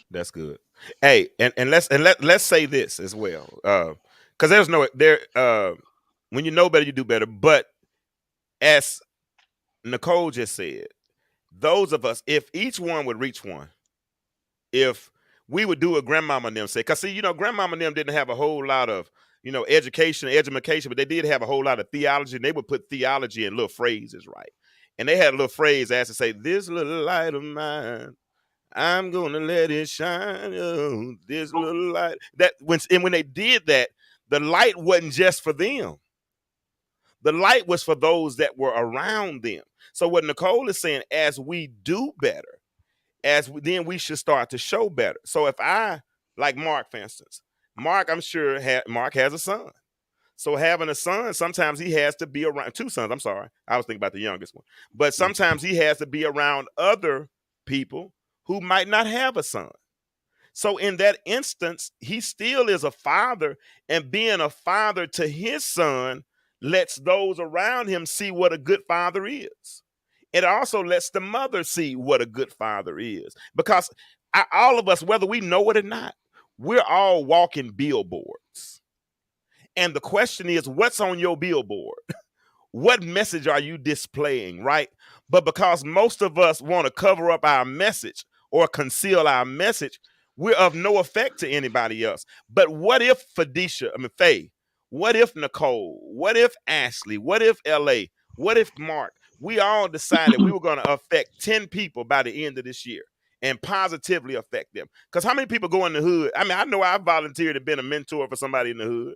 That's good. Hey, let's say this as well. Because there's no there. When you know better, you do better. But as Nicole just said, those of us, if each one would reach one, if we would do what grandmama and them said, because see, grandmama and them didn't have a whole lot of education, but they did have a whole lot of theology, and they would put theology in little phrases, right? And they had a little phrase as to say, "This little light of mine." I'm gonna let it shine. Oh, this little light. When they did that, the light wasn't just for them. The light was for those that were around them. So what Nicole is saying, as we do better, then we should start to show better. So if I, like Mark, for instance, Mark, I'm sure Mark has a son. So having a son, sometimes he has to be around two sons. I'm sorry, I was thinking about the youngest one, but sometimes he has to be around other people who might not have a son. So in that instance, he still is a father, and being a father to his son lets those around him see what a good father is. It also lets the mother see what a good father is, because all of us, whether we know it or not, we're all walking billboards. And the question is, what's on your billboard? What message are you displaying, right? But because most of us want to cover up our message or conceal our message, we're of no effect to anybody else. But what if Faye, what if Nicole, what if Ashley, what if LA, what if Mark, we all decided we were going to affect 10 people by the end of this year and positively affect them? Because how many people go in the hood? I mean, I know I volunteered to be a mentor for somebody in the hood.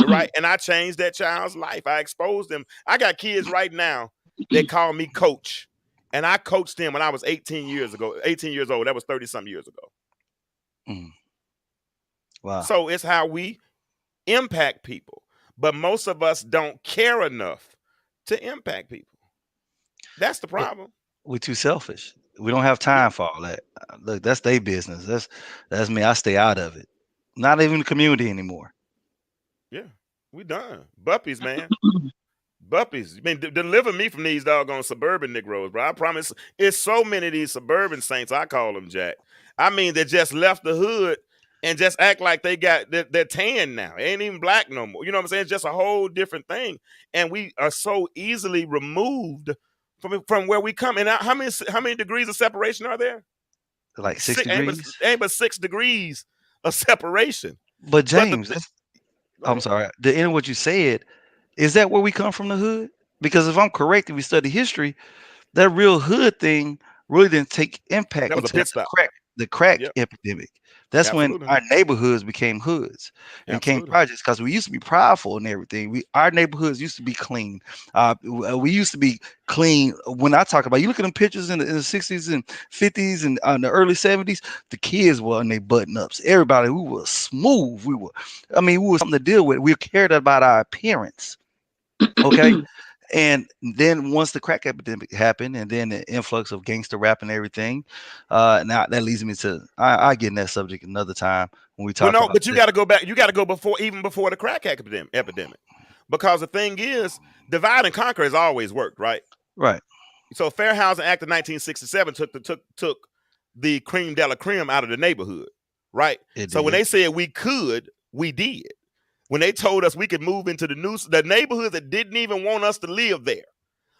Right. And I changed that child's life. I exposed them. I got kids right now that call me coach. And I coached them when I was 18 years old. That was 30 some years ago.
Mm. Wow.
So it's how we impact people. But most of us don't care enough to impact people. That's the problem.
We're too selfish. We don't have
Yeah.
time for all that. Look, that's their business. That's me. I stay out of it. Not even the community anymore.
Yeah. We done. Buppies, man. Buppies. I mean, deliver me from these doggone suburban Negroes, bro. I promise. It's so many of these suburban saints, I call them, Jack. I mean, they just left the hood and just act like they're tan now. They ain't even black no more. You know what I'm saying? It's just a whole different thing. And we are so easily removed from where we come. And how many degrees of separation are there?
Like 6 degrees.
Ain't but 6 degrees of separation.
But
But
James, I'm sorry. The end of what you said, is that where we come from, the hood? Because if I'm correct, if we study history, that real hood thing really didn't take impact
that was a
until
pit stop.
the crack
Yep.
epidemic. That's when
Absolutely.
our neighborhoods became hoods and came
Absolutely.
projects, because we used to be prideful and everything. Our neighborhoods used to be clean. We used to be clean. When I talk about, you look at them pictures in the 60s and 50s and the early 70s, the kids were in their button ups. Everybody, we were smooth. We were something to deal with. We cared about our appearance. Okay. And then once the crack epidemic happened, and then the influx of gangster rap and everything, now that leads me to I get in that subject another time when we
Well,
talk
no,
about
but you got to go back. You got to go before the crack epidemic, because the thing is, divide and conquer has always worked, right?
right.
So, Fair Housing Act of 1967 took the cream de la creme out of the neighborhood, right?
It
So when
did.
they said we could, we did. When they told us we could move into the neighborhoods that didn't even want us to live there,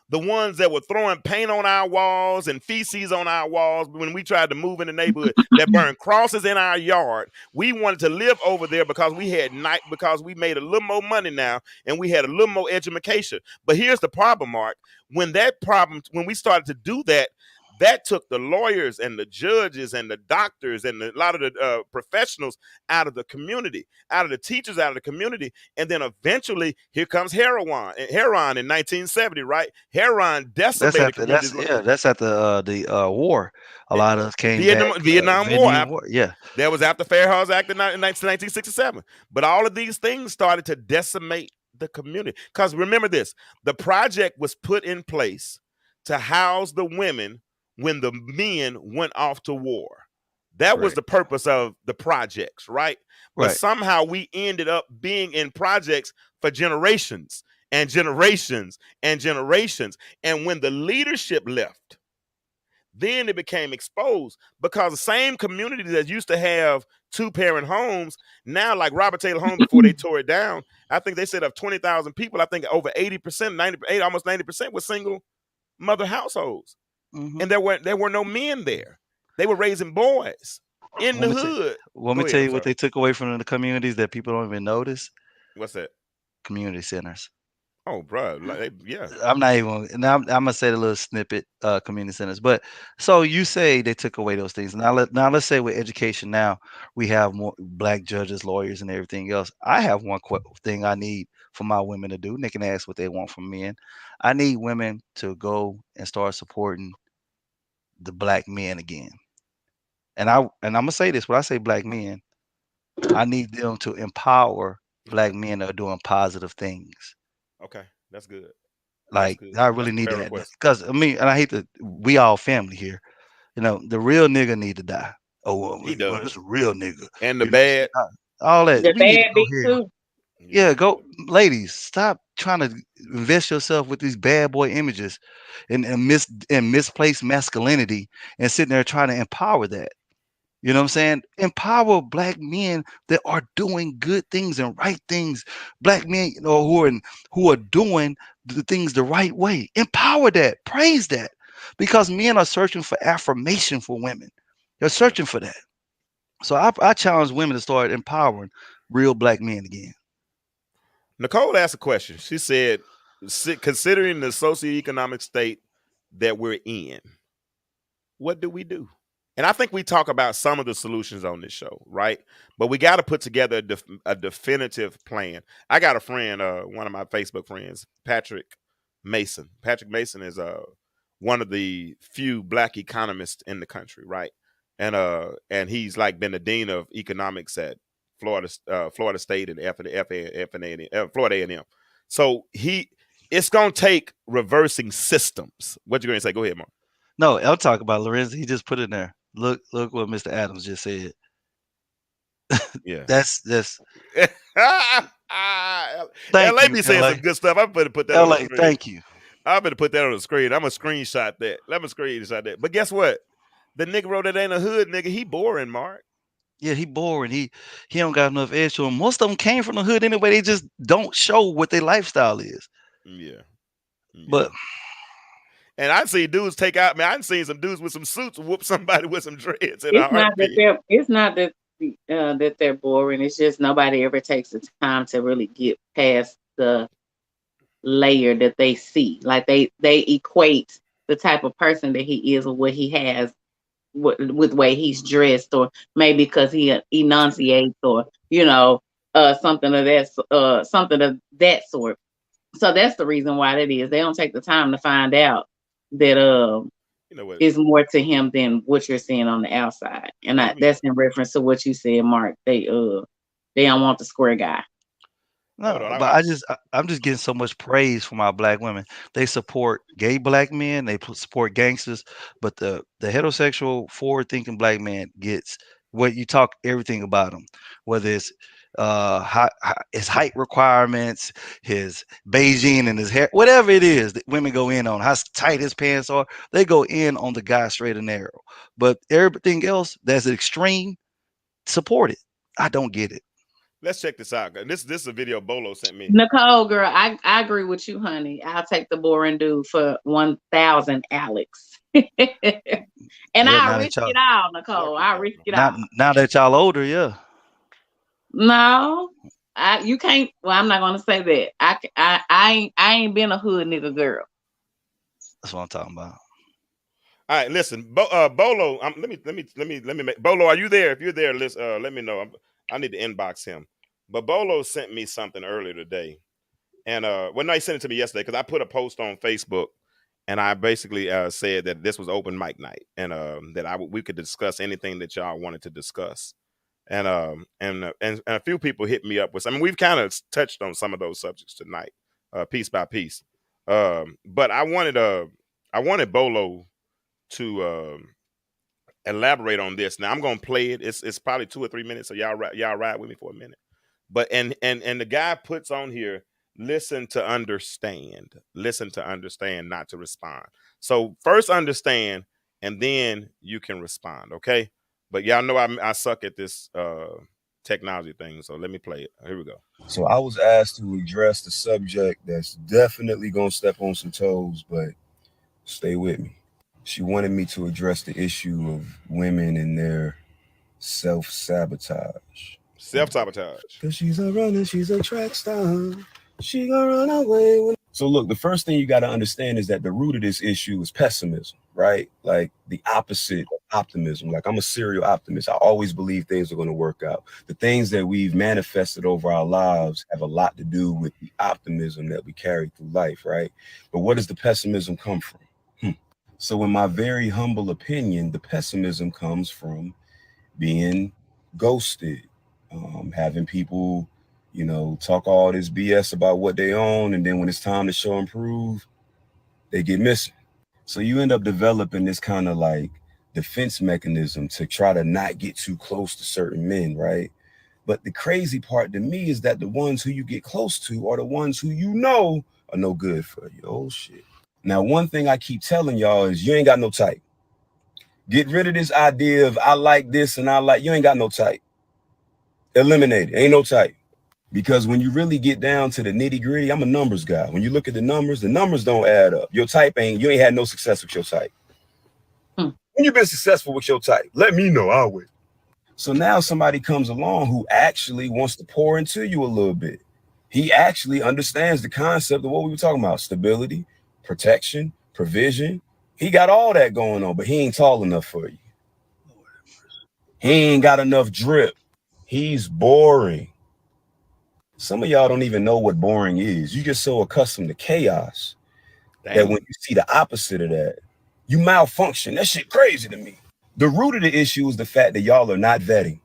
the ones that were throwing paint on our walls and feces on our walls when we tried to move in the neighborhood, that burned crosses in our yard. We wanted to live over there because because we made a little more money now and we had a little more education. But here's the problem, Mark. When we started to do that, that took the lawyers and the judges and the doctors and a lot of the professionals out of the community, out of the teachers, out of the community. And then eventually here comes heroin in 1970, right? Heroin
That's
decimated
after
communities.
that's after the war. A lot of us came back.
Vietnam War.
Vietnam War. Yeah.
That was after Fair Housing Act in 1967. But all of these things started to decimate the community. Because remember this, the project was put in place to house the women when the men went off to war. That was
Correct.
the purpose of the projects, right? But
Right.
somehow we ended up being in projects for generations and generations and generations. And when the leadership left, then it became exposed, because the same community that used to have two-parent homes, now, like Robert Taylor Home, before they tore it down, I think they said of 20,000 people, I think over 80%, 90, almost 90% were single mother households.
Mm-hmm.
And there were no men there. They were raising boys in the hood.
Let
Go
me
ahead,
tell
I'm
you what
sorry.
they took away from the communities that people don't even notice.
What's that?
Community centers.
Oh, bro, like, yeah.
I'm not even. Now I'm gonna say the little snippet, community centers. But so you say they took away those things. Now let's say with education now we have more black judges, lawyers, and everything else. I have one thing I need for my women to do. They can ask what they want from men. I need women to go and start supporting the black men again. And I'm gonna say this. When I say black men, I need them to empower black men that are doing positive things.
Okay, that's good. That's
Like
good.
I
That's
really
a
need
fair
that
request.
because I mean, and I hate to. We all family here. You know, the real nigga need to die. Oh
He
well,
does.
it's a real nigga.
And the
You know, what I'm saying?
bad.
All that
The
we need to
bad
go
beat
here.
too.
Yeah,
Yeah, he
go,
does.
ladies. Stop trying to invest yourself with these bad boy images and misplaced masculinity and sitting there trying to empower that. You know what I'm saying? Empower black men that are doing good things and right things. Black men, who are doing the things the right way. Empower that. Praise that. Because men are searching for affirmation for women. They're
Yeah.
searching for that. So I challenge women to start empowering real black men again.
Nicole asked a question. She said, considering the socioeconomic state that we're in, what do we do? And I think we talk about some of the solutions on this show, right? But we got to put together a definitive plan. I got a friend, one of my Facebook friends, Patrick Mason. Patrick Mason is one of the few black economists in the country, right? And he's like been the dean of economics at Florida State and Florida A&M. So it's gonna take reversing systems. What you gonna say? Go ahead, Mark.
No, I'm talking about Lorenzo. He just put in there. Look what Mr. Adams just said.
Yeah.
That's thank
LA
you,
be saying
LA.
some good stuff. I'm gonna put that on the
LA,
screen.
thank you.
I'm gonna put that on the screen. I'm gonna screenshot that. Let me screenshot that. But guess what? The Negro that ain't a hood nigga, he boring, Mark.
Yeah, he boring. He don't got enough edge to him. Most of them came from the hood anyway. They just don't show what their lifestyle is.
Yeah, yeah.
But
And I see dudes take out. Man, I've seen some dudes with some suits whoop somebody with some dreads in a
It's not that
heartbeat.
they're. It's not that that they're boring. It's just nobody ever takes the time to really get past the layer that they see. Like they equate the type of person that he is or what he has with the way he's dressed, or maybe because he enunciates, or something of that sort. So that's the reason why that is. They don't take the time to find out that
You know what?
is more to him than what you're seeing on the outside. And
Let me.
that's in reference to what you said, Mark. They don't want the square guy.
Hold on.
no, but I'm just getting so much praise from our black women. They support gay black men. They support gangsters, but the heterosexual forward thinking black man gets what you talk everything about him, whether it's his height requirements, his Beijing and his hair, whatever it is that women go in on, how tight his pants are. They go in on the guy straight and narrow. But everything else that's extreme, support it. I don't get it.
Let's check this out. This is a video Bolo sent me.
Nicole, girl, I agree with you, honey. I'll take the boring dude for 1,000, Alex. And
Yeah,
I
now that
risk
y'all
it all,
I
Nicole. I
appreciate it,
risk
bro.
it all.
now that y'all older, yeah,
No, you can't. Well, I'm not gonna say that. I ain't been a hood nigga girl.
that's what I'm talking about.
All right, listen, Bolo. Let me make Bolo. Are you there? If you're there, let me know. I need to inbox him. But Bolo sent me something earlier today, and well, no, he sent it to me yesterday because I put a post on Facebook, and I basically said that this was open mic night, and that we could discuss anything that y'all wanted to discuss, and a few people hit me up with. I mean, we've kind of touched on some of those subjects tonight, piece by piece, but I wanted Bolo to elaborate on this. Now I'm gonna play it. It's probably 2 or 3 minutes, so y'all ride with me for a minute. But and the guy puts on here, listen to understand, not to respond. So first understand, and then you can respond. Okay. But y'all know I suck at this technology thing. So let me play it. Here we go.
So I was asked to address the subject that's definitely gonna step on some toes, but stay with me. She wanted me to address the issue of women and their self-sabotage.
Self sabotage.
Cause she's a runner, she's a track star. She gonna run away. So look, the first thing you got to understand is that the root of this issue is pessimism, right? Like the opposite of optimism. Like I'm a serial optimist. I always believe things are going to work out. The things that we've manifested over our lives have a lot to do with the optimism that we carry through life, right? But where does the pessimism come from? So in my very humble opinion, the pessimism comes from being ghosted, having people, talk all this BS about what they own, and then when it's time to show and prove, they get missing. So you end up developing this kind of like defense mechanism to try to not get too close to certain men, right? But the crazy part to me is that the ones who you get close to are the ones who are no good for you. Oh shit. Now, one thing I keep telling y'all is you ain't got no type. Get rid of this idea of I like this and you ain't got no type. Eliminate it. Ain't no type. Because when you really get down to the nitty gritty, I'm a numbers guy. When you look at the numbers don't add up. Your type you ain't had no success with your type. When you've been successful with your type, let me know, I'll wait. So now somebody comes along who actually wants to pour into you a little bit. He actually understands the concept of what we were talking about: stability, protection, provision. He got all that going on, but he ain't tall enough for you. He ain't got enough drip. He's boring. Some of y'all don't even know what boring is. You just so accustomed to chaos that when you see the opposite of that, you malfunction. That shit crazy to me. The root of the issue is the fact that y'all are not vetting.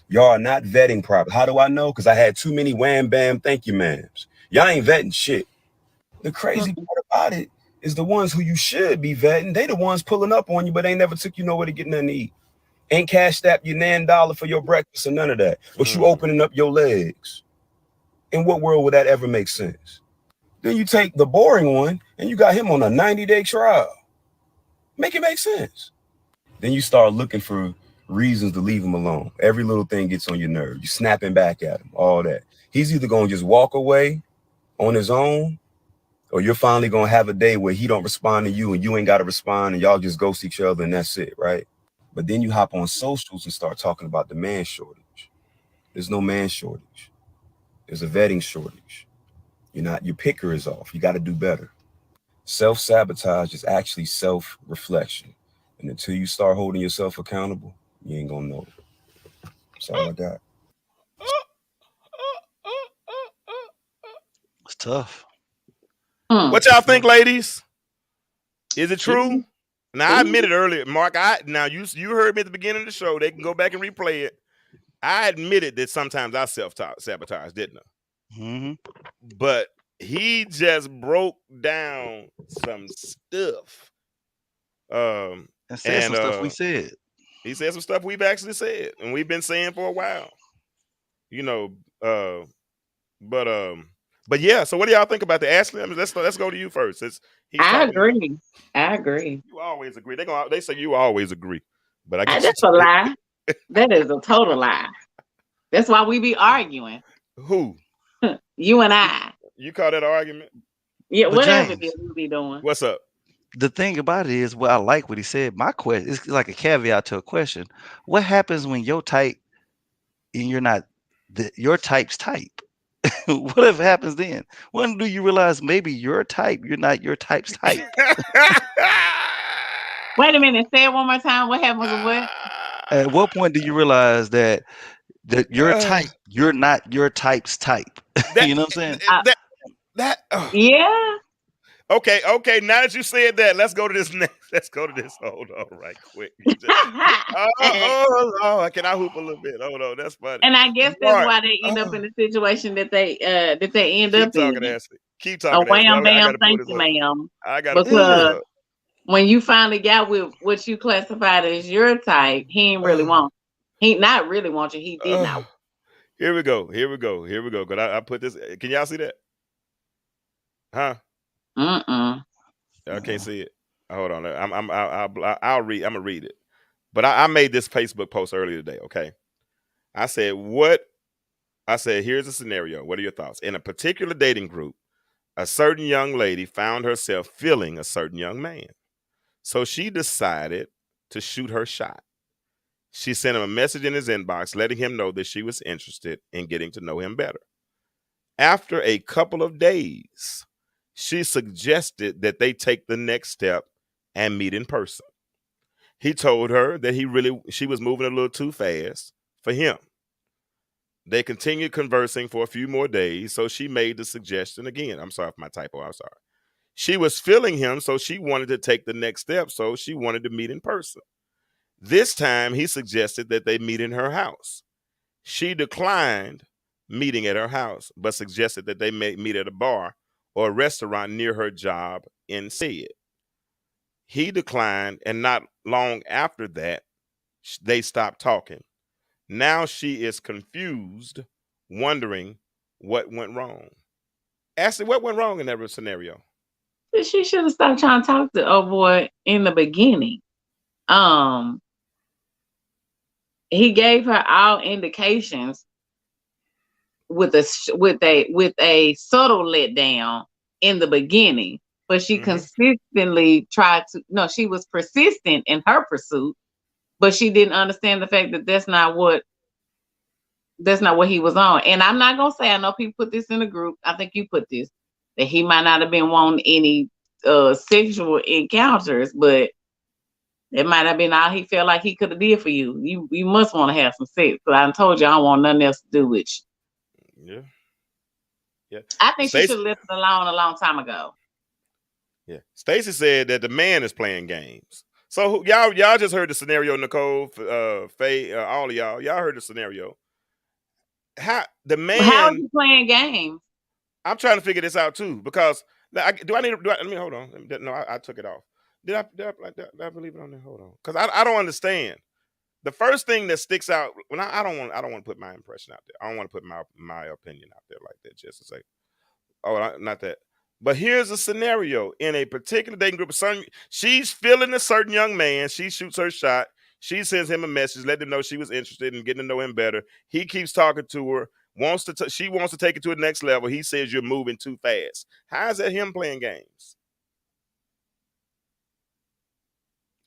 Y'all are not vetting properly. How do I know? Because I had too many wham bam thank you ma'ams. Y'all ain't vetting shit. The crazy part about it is the ones who you should be vetting, they the ones pulling up on you, but they never took you nowhere to get nothing to eat. Ain't cashed out your $9 for your breakfast or none of that. But you opening up your legs. In what world would that ever make sense? Then you take the boring one and you got him on a 90-day trial. Make it make sense. Then you start looking for reasons to leave him alone. Every little thing gets on your nerve. You snapping back at him, all that. He's either going to just walk away on his own, or you're finally going to have a day where he don't respond to you and you ain't got to respond and y'all just ghost each other and that's it, right? But then you hop on socials and start talking about the man shortage. There's no man shortage. There's a vetting shortage. Your picker is off. You got to do better. Self-sabotage is actually self-reflection. And until you start holding yourself accountable, you ain't gonna know it. That's all I got.
It's tough.
What y'all think, ladies? Is it true? Now I admitted earlier, Mark. You heard me at the beginning of the show. They can go back and replay it. I admitted that sometimes I self-sabotage, didn't I?
Mm-hmm.
But he just broke down some stuff.
And said some stuff we said.
He said some stuff we've actually said and we've been saying for a while. But yeah. So what do y'all think about the Ashley? I mean, let's go to you first.
I agree.
You always agree. They say you always agree, but I guess
that's a lie. That is a total lie. That's why we be arguing.
Who?
You and I.
You call that an argument?
Yeah,
But
whatever
James,
we be doing.
What's up?
The thing about it is, I like what he said. My question is like a caveat to a question. What happens when your type and you're not your type's type? Whatever happens then? When do you realize maybe your type, you're not your type's type?
Wait a minute. Say it one more time. What happens with what?
At what point do you realize that your type, you're not your type's type? You know what I'm saying?
Yeah.
Okay. Now that you said that, let's go to this next. Let's go to this. Hold on, right quick. Oh, can I hoop a little bit? Hold on, that's funny.
And I guess that's why they end up in the situation that they end up in.
Keep talking, Ashley.
Wham bam, thank you, ma'am.
I got
because when you finally got with what you classified as your type, he ain't really want. He not really want you. He did not.
Here we go. Cause I put this. Can y'all see that? Huh? I can't see it. Hold on. I'll read. I'm gonna read it. But I made this Facebook post earlier today. Okay. I said, here's a scenario. What are your thoughts? In a particular dating group, a certain young lady found herself feeling a certain young man. So she decided to shoot her shot. She sent him a message in his inbox letting him know that she was interested in getting to know him better. After a couple of days, she suggested that they take the next step and meet in person. He told her that she was moving a little too fast for him. They continued conversing for a few more days, so she made the suggestion again. I'm sorry for my typo. I'm sorry. She was feeling him, so she wanted to take the next step, so she wanted to meet in person. This time, he suggested that they meet in her house. She declined meeting at her house, but suggested that they may meet at a bar or a restaurant near her job instead. He declined, and not long after that, they stopped talking. Now she is confused, wondering what went wrong. Ashley, what went wrong in that scenario?
She should have stopped trying to talk to old boy in the beginning. Um, he gave her all indications with a subtle letdown in the beginning, but she consistently tried to. No, she was persistent in her pursuit, but she didn't understand the fact that that's not what he was on. And I'm not gonna say, I know people put this in the group. I think you put this, that he might not have been wanting any sexual encounters, but it might have been all he felt like he could have did for you. You must want to have some sex. But I told you I don't want nothing else to do with you.
Yeah. Yeah.
I think she should have left it alone a long time ago.
Yeah. Stacy said that the man is playing games. So y'all just heard the scenario, Nicole, Faye, all of y'all. Y'all heard the scenario. How
is he playing games?
I'm trying to figure this out too, because let me hold on. No, I took it off. Did I believe it on there? Hold on, because I don't understand. The first thing that sticks out when I don't want to put my impression out there. I don't want to put my opinion out there like that, just to say, oh, not that. But here's a scenario in a particular dating group. She's feeling a certain young man. She shoots her shot. She sends him a message, let him know she was interested in getting to know him better. He keeps talking to her. She wants to take it to the next level. He says you're moving too fast. How is that him playing games?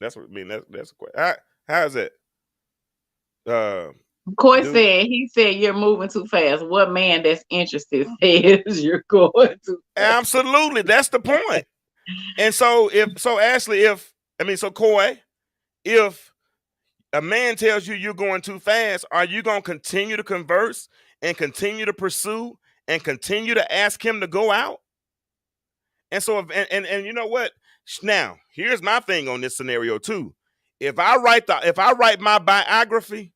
That's what I mean. That's a question. How is that?
Coy said, he said you're moving too fast. What man that's interested says you're going too fast?
Absolutely. That's the point. And so Ashley, Coy, if a man tells you you're going too fast, are you going to continue to converse and continue to pursue and continue to ask him to go out? And so, and you know what? Now, here's my thing on this scenario too. If I write my biography,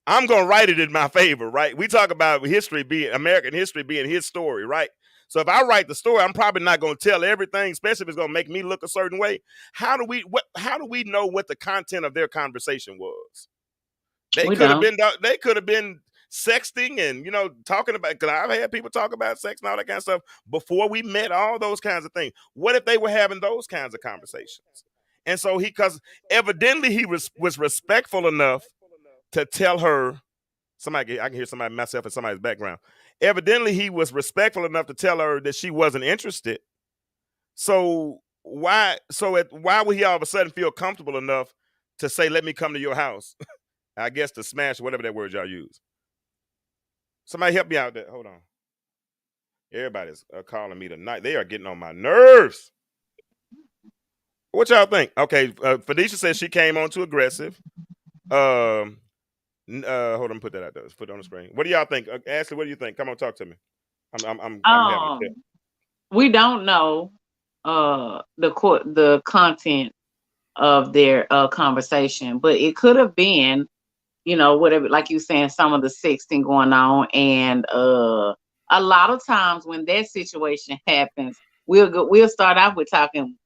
I'm gonna write it in my favor, right? We talk about American history being his story, right? So if I write the story, I'm probably not gonna tell everything, especially if it's gonna make me look a certain way. How do we know what the content of their conversation was? They could have been sexting and talking about, because I've had people talk about sex and all that kind of stuff before we met, all those kinds of things. What if they were having those kinds of conversations? And so because evidently he was respectful enough to tell her, I can hear myself in somebody's background. Evidently he was respectful enough to tell her that she wasn't interested. So why would he all of a sudden feel comfortable enough to say, let me come to your house? I guess to smash whatever that word y'all use. Somebody help me out there. Hold on. Everybody's calling me tonight. They are getting on my nerves. What y'all think? Okay, Felicia says she came on too aggressive. Hold on, put that out there. Let's put it on the screen. What do y'all think? Ashley, what do you think? Come on, talk to me. I'm having
we don't know the content of their conversation, but it could have been, whatever, like you saying, some of the sexting going on, and a lot of times when that situation happens, we'll start off with talking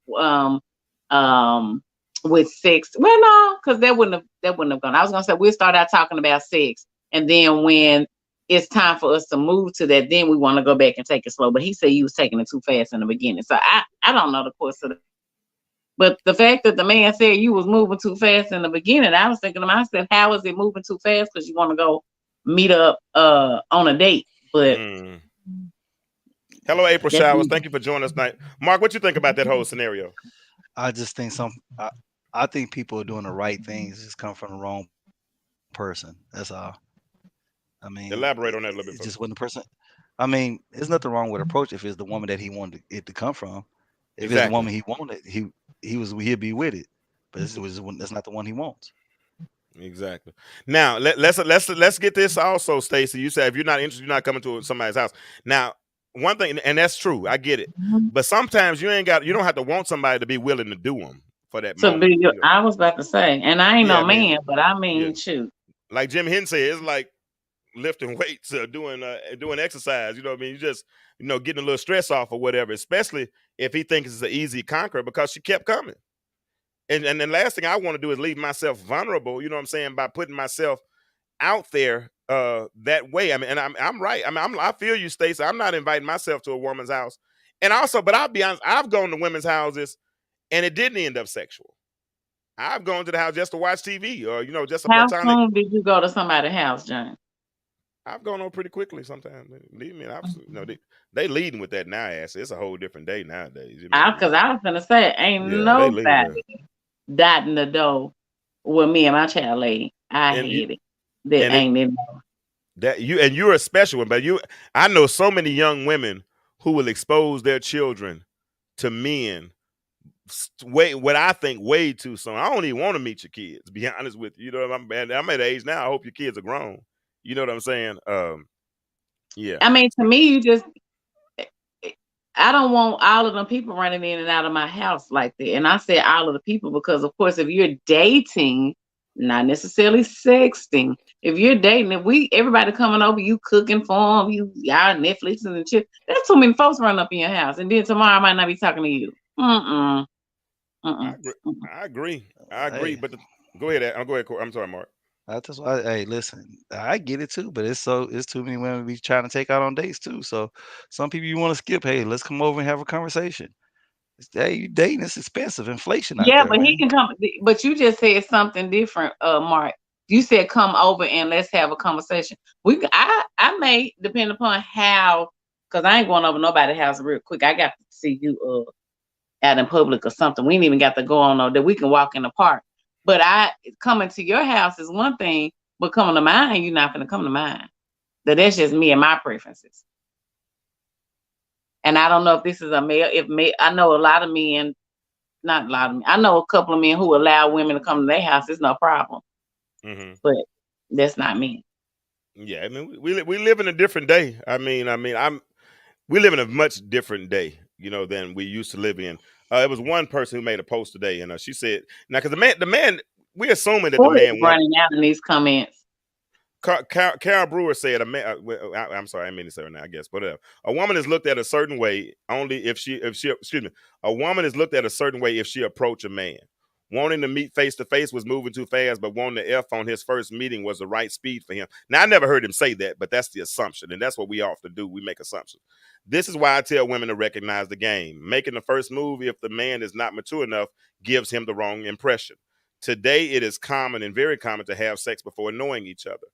with sex. Well, no, because that wouldn't have gone. I was gonna say we'll start out talking about sex, and then when it's time for us to move to that, then we want to go back and take it slow. But he said you was taking it too fast in the beginning, so I don't know the course of it. But the fact that the man said you was moving too fast in the beginning, I was thinking to myself, how is it moving too fast? Because you want to go meet up on a date. But
hello, April Showers. Thank you for joining us tonight. Mark, what you think about that whole scenario?
I just think I think people are doing the right things, just come from the wrong person. That's all. I mean,
elaborate on that a little bit.
Just when the person, I mean, there's nothing wrong with approach if it's the woman that he wanted it to come from. If it's the
Exactly.
woman he wanted, he'd be with it. But that's not the one he wants.
Exactly. Now let's get this also, Stacy. You said if you're not interested, you're not coming to somebody's house. Now, one thing, and that's true, I get it. But sometimes you don't have to want somebody to be willing to do them for that
So
moment.
I was about to say, and I ain't
Yeah,
no
I mean,
man, but I
yeah.
mean, shoot.
Like Jim Henson said, it's like lifting weights or doing exercise. You know what I mean? You just getting a little stress off or whatever. Especially if he thinks it's an easy conquer because she kept coming. And the last thing I want to do is leave myself vulnerable. You know what I'm saying? By putting myself out there that way. I mean, and I'm right. I mean, I feel you, Stacey. I'm not inviting myself to a woman's house. And also, but I'll be honest, I've gone to women's houses and it didn't end up sexual. I've gone to the house just to watch TV or just a
How
platonic.
soon did you go to somebody's house, John?
I've gone on pretty quickly sometimes. Believe me, they leading with that now. It's a whole different day nowadays.
Because I was gonna say, ain't
they leading
nobody dotting the door with me and my child lady. I hate it. That ain't in
that you're a special one, but I know so many young women who will expose their children to men what I think way too soon. I don't even want to meet your kids, to be honest with you. You know, I'm at the age now. I hope your kids are grown. You know what I'm saying? Yeah.
I mean, to me, I don't want all of them people running in and out of my house like that. And I say all of the people because, of course, if you're dating, not necessarily sexting, if you're dating, everybody coming over, you cooking for them, y'all Netflixing and shit, there's too many folks running up in your house. And then tomorrow I might not be talking to you. I
agree.
Hey.
But go ahead. I'm sorry, Mark.
That's why. Hey, listen, I get it too, but it's too many women be trying to take out on dates too. So some people you want to skip. Hey, let's come over and have a conversation. Hey, you dating? It's expensive. Inflation out there.
Yeah, but
man.
he can come. But you just said something different, Mark. You said come over and let's have a conversation. I may depend upon how, because I ain't going over nobody's house real quick. I got to see you out in public or something. We ain't even got to go on that we can walk in the park. But coming to your house is one thing, but coming to mine, you're not going to come to mine. That's just me and my preferences. And I don't know if this is a male. I know a lot of men, not a lot of men. I know a couple of men who allow women to come to their house. It's no problem.
Mm-hmm.
But that's not me.
Yeah, I mean, we live in a different day. We live in a much different day, than we used to live in. It was one person who made a post today, and she said, "Now, because the man, we're assuming that the man
running out in these comments."
Carol Brewer said, I'm sorry, I didn't mean to say her now, I guess, whatever. A woman is looked at a certain way only if she, excuse me, a woman is looked at a certain way if she approach a man. Wanting to meet face to face was moving too fast, but wanting to F on his first meeting was the right speed for him. Now, I never heard him say that, but that's the assumption, and that's what we often do. We make assumptions. This is why I tell women to recognize the game. Making the first move, if the man is not mature enough, gives him the wrong impression. Today, it is common and very common to have sex before knowing each other.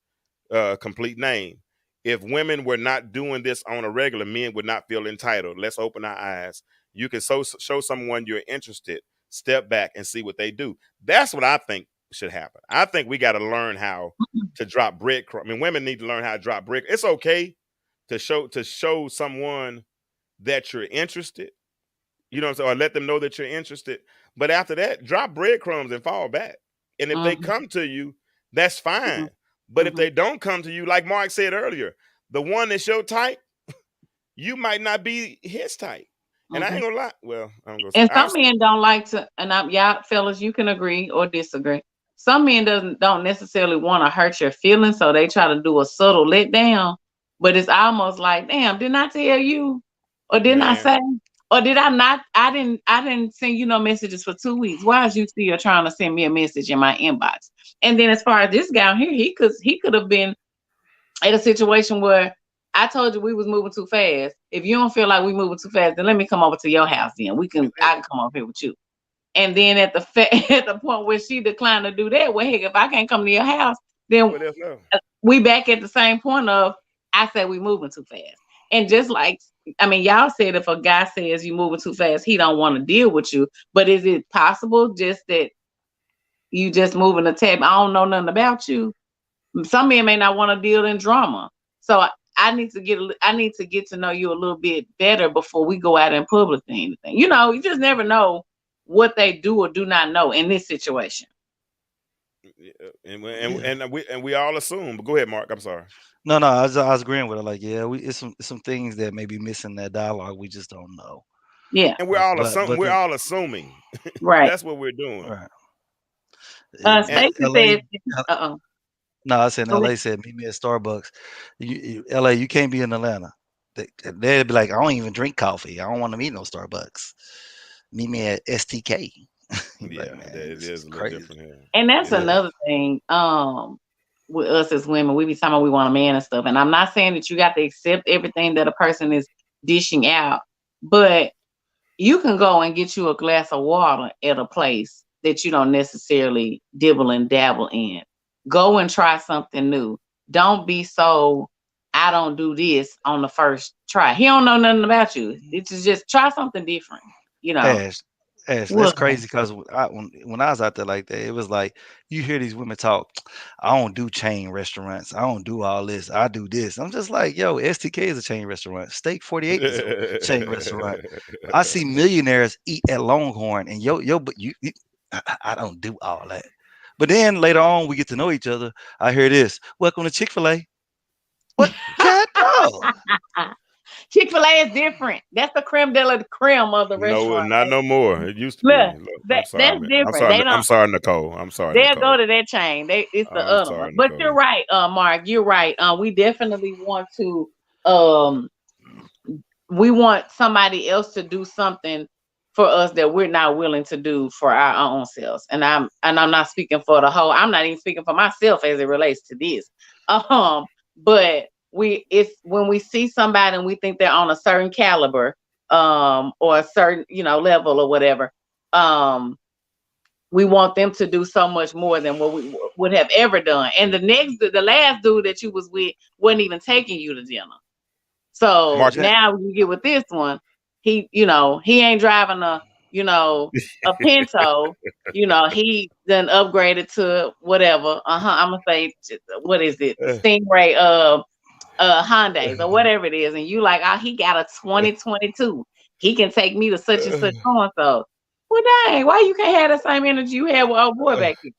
Complete name. If women were not doing this on a regular, men would not feel entitled. Let's open our eyes. You can show someone you're interested, step back and see what they do. That's what I think should happen. I think we got to learn how to drop breadcrumbs. I mean, women need to learn how to drop bread. It's okay to show someone that you're interested, or let them know that you're interested. But after that, drop breadcrumbs and fall back. And if they come to you, that's fine. But if they don't come to you, like Mark said earlier, the one that's your type, you might not be his type. And I ain't gonna lie. Well, I'm gonna say,
and some men don't like to, and y'all fellas, you can agree or disagree. Some men don't necessarily want to hurt your feelings, so they try to do a subtle letdown. But it's almost like, damn, didn't I tell you? Or didn't I say? Or did I not? I didn't send you no messages for 2 weeks. Why is you still trying to send me a message in my inbox? And then as far as this guy here, he could have been in a situation where I told you we was moving too fast. If you don't feel like we moving too fast, then let me come over to your house. Then I can come over here with you. And then at the point where she declined to do that, well, heck, if I can't come to your house, then we back at the same point of I said we moving too fast. And just like, I mean, y'all said if a guy says you moving too fast, he don't want to deal with you. But is it possible just that you just moving the tab? I don't know nothing about you. Some men may not want to deal in drama. So I need to get to know you a little bit better before we go out in public or anything. You know, you just never know what they do or do not know in this situation.
And we all assume. But go ahead, Mark. I'm sorry.
No, I was agreeing with her. Like, yeah, it's some things that may be missing that dialogue. We just don't know.
Yeah.
And we're all assuming.
But
We're
then,
all assuming.
Right.
That's what we're doing.
right. And
Stacey
LA,
said,
no, I said in
Go ahead.
LA said meet me at Starbucks. LA, you can't be in Atlanta. They'd be like, I don't even drink coffee. I don't want to meet no Starbucks. Meet me at STK.
Yeah,
Like, man,
it
this
is
is
a little
crazy.
different here.
And that's
It is.
another thing. With us as women, we be talking about we want a man and stuff. And I'm not saying that you got to accept everything that a person is dishing out, but you can go and get you a glass of water at a place that you don't necessarily dibble and dabble in. Go and try something new. Don't be so I don't do this on the first try. He don't know nothing about you. It's just try something different. You know.
Ash, that's
Well,
crazy because when I was out there like that, it was like you hear these women talk. I don't do chain restaurants. I don't do all this. I do this. I'm just like, yo, STK is a chain restaurant. Steak 48 is a chain restaurant. I see millionaires eat at Longhorn, and but I don't do all that. But then later on, we get to know each other. I hear this. Welcome to Chick-fil-A. What? Cat? Oh,
Chick-fil-A is different. That's the creme de la creme of the
No,
restaurant.
not no more. It used to be.
Look,
Look, I'm
that's
sorry, man. I'm
different.
sorry.
They
I'm
don't.
sorry, Nicole. I'm sorry,
They'll go
Nicole.
to that chain. It's the
I'm
other
sorry,
one. But you're
Nicole.
right, Mark. You're right. We definitely want to. Um, we want somebody else to do something for us that we're not willing to do for our own selves. And I'm not speaking for the whole. I'm not even speaking for myself as it relates to this. But it's when we see somebody and we think they're on a certain caliber, or a certain level or whatever, we want them to do so much more than what we would have ever done. And the last dude that you was with wasn't even taking you to dinner. So
Mark,
now you get with this one, he ain't driving a Pinto, he done upgraded to whatever. I'm gonna say, what is it? Stingray, Hyundais or whatever it is. And you like, oh, he got a 2022. He can take me to such and such so. Well, dang, why you can't have the same energy you had with old boy back then?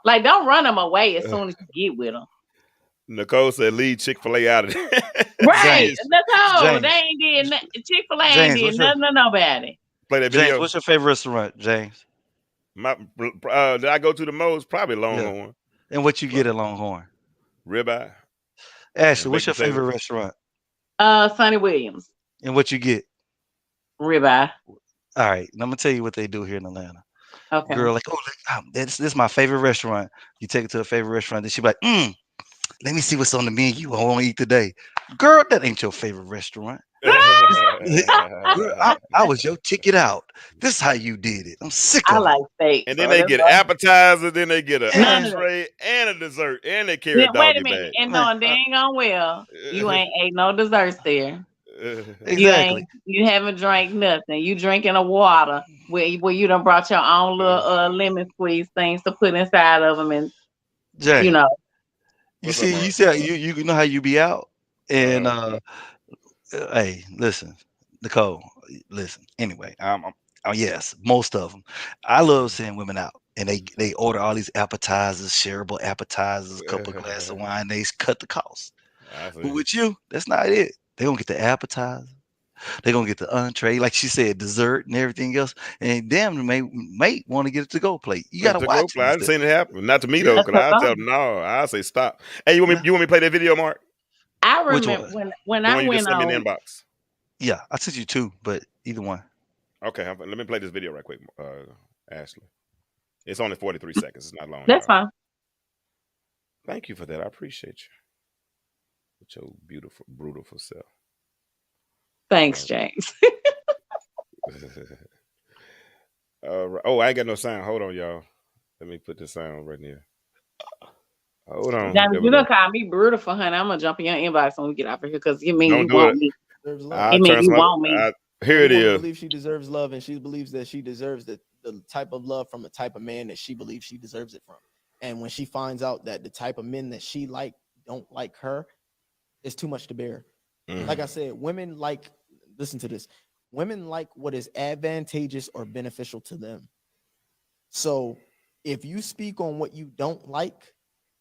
Like, don't run him away as soon as you get with him.
Nicole said, "Leave Chick-fil-A out of it."
Right.
James,
No, they
James,
ain't did nothing. Chick-fil-A ain't
James,
did nothing to nobody.
Play that
James,
video.
what's your favorite restaurant, James?
Did I go to the most? Probably
Yeah.
Longhorn.
And what you get at Longhorn?
Ribeye.
Ashley,
And
what's
baked
your favorite
potatoes.
restaurant?
Sonny Williams.
And what you get?
Ribeye.
All right, and I'm gonna tell you what they do here in Atlanta.
Okay.
Girl, like, oh, this is my favorite restaurant. You take it to a favorite restaurant, then she be like, let me see what's on the menu I want to eat today. Girl, that ain't your favorite restaurant. Girl, I was your ticket out. This is how you did it. I'm sick
I
of
like
it.
steak.
And
so
then they
that's
get
why-
appetizer, then they get an
None of that.
entree and a dessert, and they carry a
Wait a
doggy
minute.
bag.
And
Man,
no, dang on well, you ain't ate no desserts there.
Exactly.
You haven't drank nothing. You drinking a water where you done brought your own little lemon squeeze things to put inside of them, and
Jay,
you know.
you
What's up,
see,
Mark?
you said you know how you be out, and
Uh-huh.
hey, listen, Nicole, listen. Anyway, yes, most of them. I love seeing women out, and they order all these appetizers, shareable appetizers, a couple of glasses of wine. They cut the cost.
I
But
see.
with you, that's not it. They gonna get the appetizer. They gonna get the entree, like she said, dessert and everything else. And damn, they may want to get a to-go plate. You gotta
To go
watch
play. I
these.
didn't seen it happen. Not to me
Yeah.
though, because I tell them no. I say stop. Hey, you want me to play that video, Mark?
I
Which
remember
one?
when
The
I
one you just
went
sent me in
on.
the inbox.
Yeah, I sent you two, but either one.
Okay, let me play this video right quick, Ashley. It's only 43 seconds. It's not long.
That's
y'all.
fine.
Thank you for that. I appreciate you. With your beautiful, beautiful self.
Thanks, James.
Oh, I ain't got no sound. Hold on, y'all. Let me put the sound right here. Hold on.
James,
There we
you
go.
don't call me beautiful, honey. I'm gonna jump in your inbox when we get off of here because you mean
Don't
you
do
want
it.
me.
Deserves love.
I'll
It mean
turn
you
some.
want me.
Here it
Every woman
is.
believes she deserves love, and she believes that she deserves the type of love from the type of man that she believes she deserves it from. And when she finds out that the type of men that she don't like her, it's too much to bear.
Mm.
Like I said, women like, listen to this. Women like what is advantageous or beneficial to them. So if you speak on what you don't like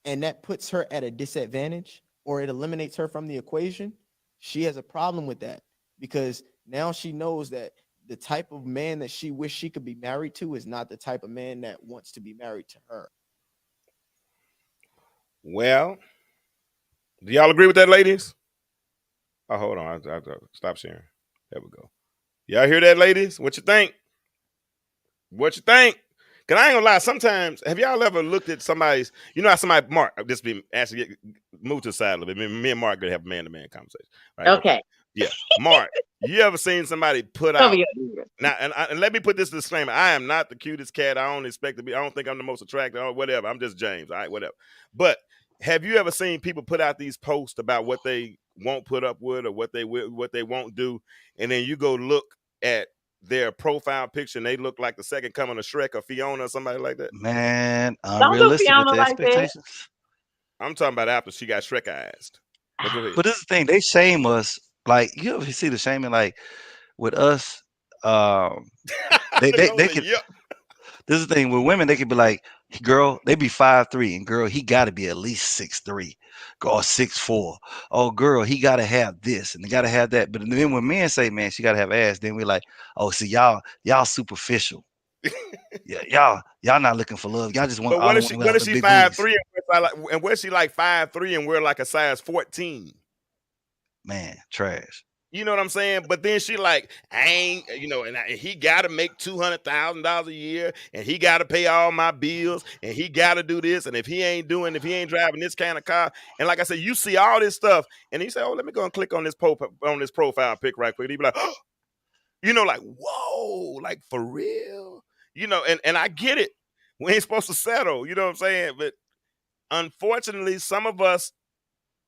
and that puts her at a disadvantage or it eliminates her from the equation, she has a problem with that because now she knows that the type of man that she wish she could be married to is not the type of man that wants to be married to her.
Well, do y'all agree with that, ladies? Oh, hold on. I stop sharing. There we go. Y'all hear that, ladies? What you think? What you think? Cause I ain't gonna lie. Sometimes, have y'all ever looked at somebody's? You know how somebody Mark just be actually move to the side a little bit. Me and Mark gonna have a man-to-man conversation. Right?
Okay.
Yeah, Mark. You ever seen somebody put
Cover
out?
your ears.
Now, and let me put this disclaimer: I am not the cutest cat. I don't expect to be. I don't think I'm the most attractive or whatever. I'm just James. All right, whatever. But have you ever seen people put out these posts about what they won't put up with or what they won't do, and then you go look at their profile picture and they look like the second coming of Shrek or Fiona or somebody like that?
Man,
Don't do
unrealistic with
Fiona
the
like that.
expectations.
I'm talking about after she got Shrek-ized. But go ahead.
But this is the thing, they shame us. Like you ever see the shaming? Like with us, they
Nicole said,
can.
yep.
This is the thing with women, they could be like, girl, they be 5'3", and girl, he got to be at least 6'3", or 6'4". Oh, girl, he got to have this and they got to have that. But then when men say, man, she got to have ass, then we like, oh, see, y'all superficial. Yeah, y'all not looking for love. Y'all just want
But
all
what
the
if
women
what
with
if
the
she
big
5'3"
booties.
and where's she like 5'3" and we're like a size 14?
Man, trash.
You know what I'm saying? But then she like, I ain't, and he got to make $200,000 a year, and he got to pay all my bills, and he got to do this, and if he ain't driving this kind of car, and like I said, you see all this stuff, and he said, oh, let me go and click on this profile pic right quick. He'd be like, oh, like, whoa, like for real, and I get it. We ain't supposed to settle, you know what I'm saying? But unfortunately, some of us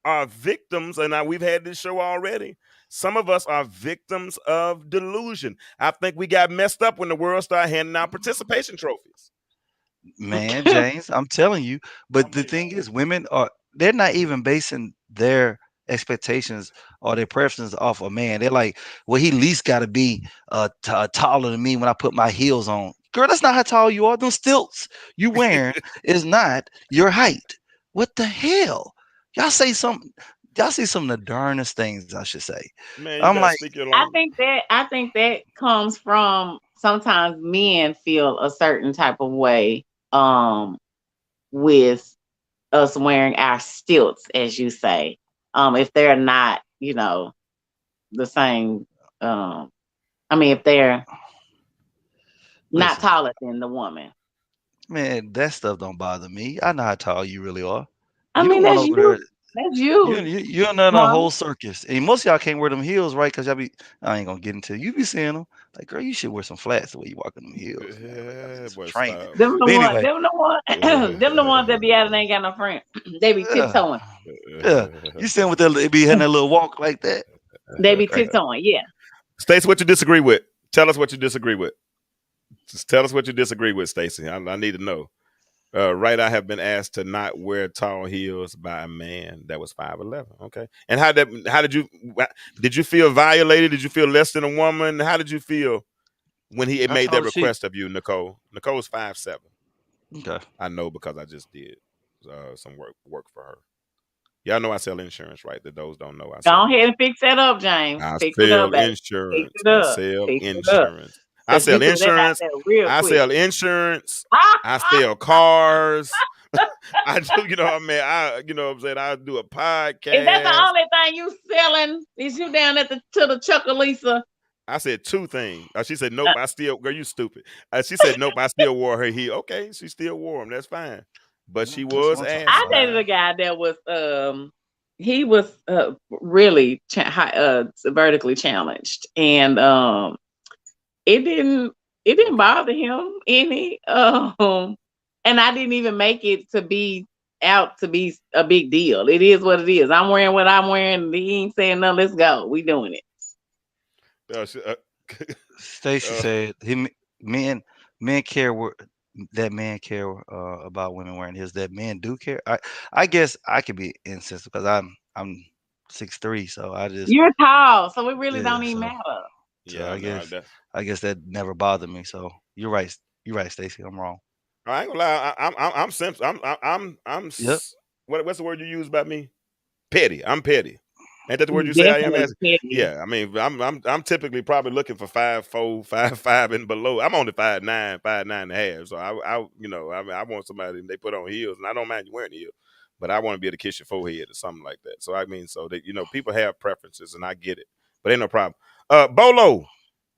are victims, and we've had this show already. Some of us are victims of delusion. I think we got messed up when the world started handing out participation trophies.
Man, James, I'm telling you. But the thing is, they're not even basing their expectations or their preferences off a man. They're like, well, he at least got to be taller than me when I put my heels on. Girl, that's not how tall you are. Them stilts you wearing is not your height. What the hell? Y'all say something. Y'all see some of the darnest things, I should say.
Man, you
I'm
better
like,
speak your
I
language.
think that comes from sometimes men feel a certain type of way with us wearing our stilts, as you say. If they're not, the same if they're not
listen,
taller than the woman.
man, that stuff don't bother me. I know how tall you really are.
I
You the
mean,
one
that's
over
you.
there.
That's
You
you,
you you're not a
Mom.
whole circus, and most of y'all can't wear them heels, right? Cause y'all be I ain't gonna get into it. You be seeing them like, girl, you should wear some flats the way you walk in them heels, man. Like, gotta
Yeah,
get some
boy,
training.
stop.
Them the
But
one.
anyway,
Them the one. Them the ones that be out and ain't got no friend. They be
yeah,
tiptoeing.
yeah. You seeing with that? They be having that little walk like that.
They be
Right.
tiptoeing. Yeah.
Stacy, what you disagree with? Tell us what you disagree with. Just tell us what you disagree with, Stacy. I need to know. Right, I have been asked to not wear tall heels by a man that was 5'11". Okay, and how did you feel violated? Did you feel less than a woman? How did you feel when he
How
made that
tall is she?
request of you, Nicole? Nicole's 5'7".
Okay.
I know because I just did some work for her. Y'all know I sell insurance, right? That those don't know I sell
Go ahead
insurance.
and fix that up, James.
I
Fix it up,
sell
baby. Fix
insurance.
it
I
up.
sell
Fix it up.
insurance. I
Cause
sell
you threw that out
insurance.
there real
I
quick.
sell insurance. I sell cars. I do, I mean, you know what I'm saying? I do a
Is that the
podcast.
only thing you selling? Is you down at the Chuckalisa?
I said two things. She said, nope, girl, you stupid. She said, nope, I still wore her heel. Okay, she still wore them. That's fine. But she
That's
was
what I'm talking
I
asked
about.
dated
by.
a guy that was he was really vertically challenged, and it didn't
Okay.
bother him any, and I didn't even make it to be out to be a big deal. It is what it is. I'm wearing what I'm wearing. He ain't saying no. Let's go. We doing it.
She,
Stacy
uh,
said men care that men care about women wearing heels. That men do care. I guess I could be insensitive because I'm 6'3", so I just
You're tall, so it really
yeah.
don't even
So
matter.
so
Yeah,
I
no,
guess I guess that never bothered me. So you're right. You're right, Stacy. I'm wrong.
I ain't gonna lie. I'm simple.
Yep.
What's the word you use about me? Petty. I'm petty. Ain't that the word
You
you say I am
definitely
as?
petty.
Yeah, I mean, I'm typically probably looking for 5'4", 5'5" and below. I'm only 5'9", 5'9.5". So I want somebody they put on heels, and I don't mind you wearing heels, but I want to be able to kiss your forehead or something like that. So I mean, so that people have preferences, and I get it, but ain't no problem. Bolo,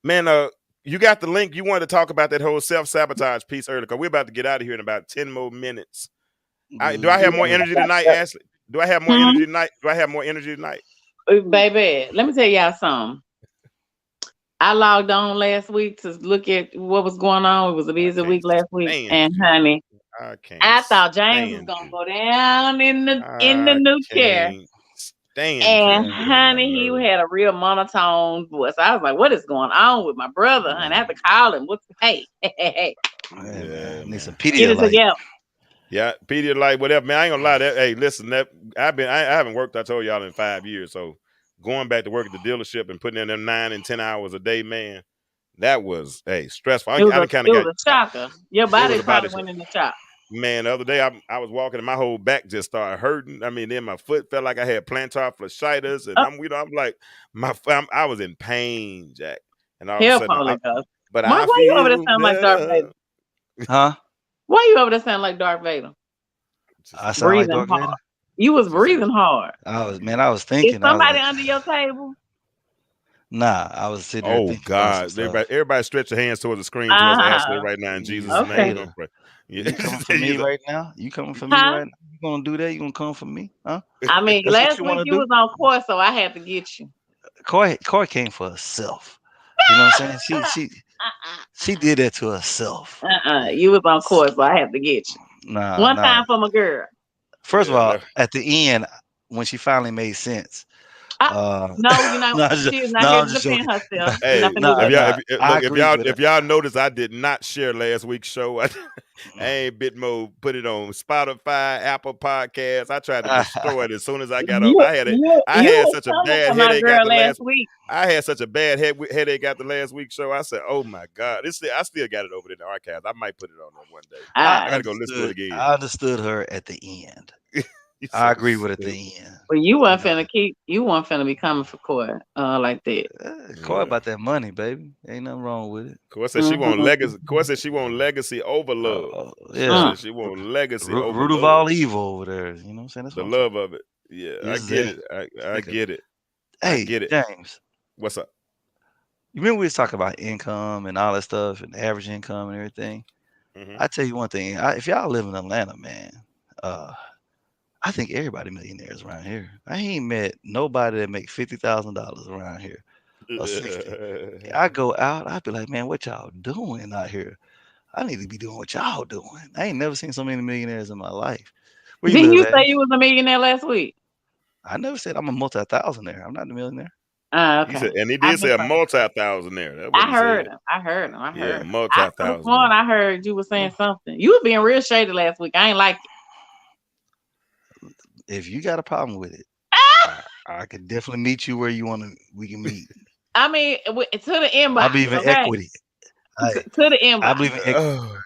man, you got the link. You wanted to talk about that whole self-sabotage piece earlier, because we're about to get out of here in about 10 more minutes. Do I have more energy tonight, Ashley? Do I have more energy tonight? Do I have more energy tonight?
Baby, let me tell y'all something. I logged on last week to look at what was going on. It was a
I
busy week
can't
last week,
stand
and
you.
honey,
I can't
I thought James was
stand
gonna
you.
go down in the
I
new chair.
can't stand you.
And
You get on my
honey, he
nerves.
had a real monotone voice. I was like, "What is going on with my brother?" Honey, I had to call him. Hey,
Hey,
Yeah,
man, need some
man.
get it
Pedialyte.
together.
Yeah, Pedialyte, whatever. Man, I ain't gonna lie. Hey, listen, I haven't worked. I told y'all in 5 years. So going back to work at the dealership and putting in them 9 and 10 hours a day, man, that was stressful. I done kind
It
of
was a shocker. Your
it was
body
a body
probably
shot.
went in the shock.
Man, the other day I was walking and my whole back just started hurting. I mean, then my foot felt like I had plantar fasciitis, and
Oh,
I'm like I was in pain, Jack. And all of a
help,
sudden,
Holy Ghost.
but
Why
I
you over there
feel
sound like Darth Vader?
better.
Huh?
Why you over there sound like Darth Vader?
I sound like
Breathing
Darth
hard.
Vader.
You was
She said,
breathing hard.
I was
Is
thinking. I was
somebody
like,
under your table?
nah. I was sitting there
"Oh
thinking about some
God,
stuff.
everybody stretch your hands towards the screen towards Ashley
Uh-huh.
right now in
You
Jesus' name.
Okay.
We're gonna
hater.
pray." Yeah,
You coming for me right now? You coming for me
Huh?
right now? You gonna do that? You gonna come for me? Huh?
I mean,
That's what
last
you
week
want to
you
do?
was on course, so I had to get you.
Corey came for herself. You know what I'm saying? She did that to herself.
You was on course, so I had to get you.
Nah,
One
nah.
time for my girl.
First of
yeah.
all,
No.
at the end, when she finally made sense,
I, no, you know,
no,
she is not
no,
here
I'm
to
just
defend
joking.
herself. She's not
Hey,
going to do
Nah,
that.
nah. I
look,
agree with her.
if y'all notice, I did not share last week's show. I ain't Bitmo put it on Spotify, Apple Podcasts. I tried to destroy it as soon as I got off.
You,
I
you
had
was
such a
coming
bad
for my
headache
girl
after
last
last.
week.
I had such a bad headache after last week's show. I said, "Oh my God, I still got it over there in the archives. I might put it on there one day.
I
I got to go listen to it again."
understood her at the end.
You
I
so
agree with at
stupid.
the end.
Well, you
You
weren't
know,
finna be coming for court, like that.
Corey
Yeah.
about that money, baby. Ain't nothing wrong with it.
Court said she want
Mhm.
legacy. Court said she want legacy over love. She
Yeah.
Mm.
said she want legacy over
Root of
love.
all evil over there. You know what I'm saying? That's
The
what I'm trying.
love of it. Yeah, I
Yes,
get
sir.
it. I get it. I
Hey,
get it.
James.
What's up?
You remember we was talking about income and all that stuff and average income and everything?
Hmm.
I tell you one thing. If y'all live in Atlanta, man, I think everybody millionaires around here. I ain't met nobody that make $50,000 around here or 60. I go out, I be like, man, what y'all doing out here? I need to be doing what y'all doing. I ain't never seen so many millionaires in my life. Where you
Didn't
live
you say
at?
you was a millionaire last week?
I never said I'm a multi-thousandaire. I'm not a millionaire.
He
Okay.
said, and he
I
did say a multi-thousandaire. That's what
I
he
heard
said.
him. I heard him. I
Yeah,
heard him. I could have sworn
multi-thousandaire.
I heard you were saying something. You were being real shady last week. I ain't like it.
If you got a problem with it, I could definitely meet you where you want to. We can meet.
I mean, to the
I
inbox,
believe in
okay?
equity. I
To the
I
inbox.
believe in equity.
Oh,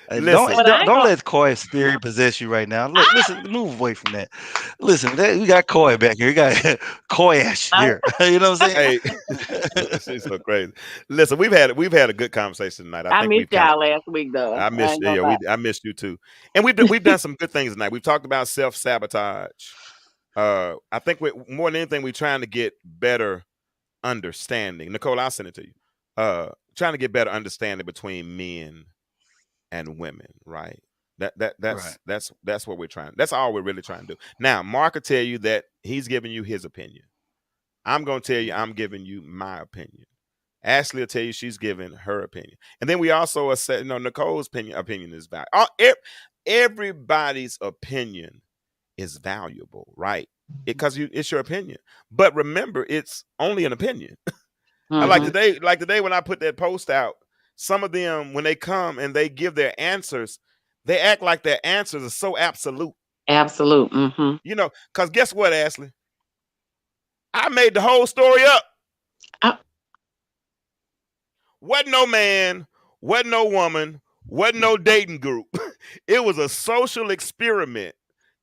Don't
listen.
But I
don't
ain't
don't
gonna.
let Koi spirit possess you right now. Listen, move away from that. Listen, we got Koi back here. We got Koi Ash
I,
here. You know what I'm
Hey,
saying?
she's so crazy. Listen, we've had a good conversation tonight. I
I
think
missed
we've kind of.
y'all last week though.
I
I
missed
ain't
yeah,
gonna lie.
I missed you too. And we've done some good things tonight. We've talked about self-sabotage. I think more than anything, we're trying to get better understanding. Nicole, I'll send it to you. Trying to get better understanding between men and women, right?
Right.
That's what we're trying. That's all we're really trying to do. Now, Mark will tell you that he's giving you his opinion. I'm gonna tell you I'm giving you my opinion. Ashley will tell you she's giving her opinion, and then we also are saying, Nicole's opinion is valuable. Everybody's opinion is valuable, right? Because it's your opinion. But remember, it's only an opinion. I
Mhm.
like today when I put that post out, some of them, when they come and they give their answers, they act like their answers are so absolute.
Absolute. Mhm.
Because guess what, Ashley? I made the whole story up.
I-
Wasn't no man, wasn't no woman, wasn't no dating group. It was a social experiment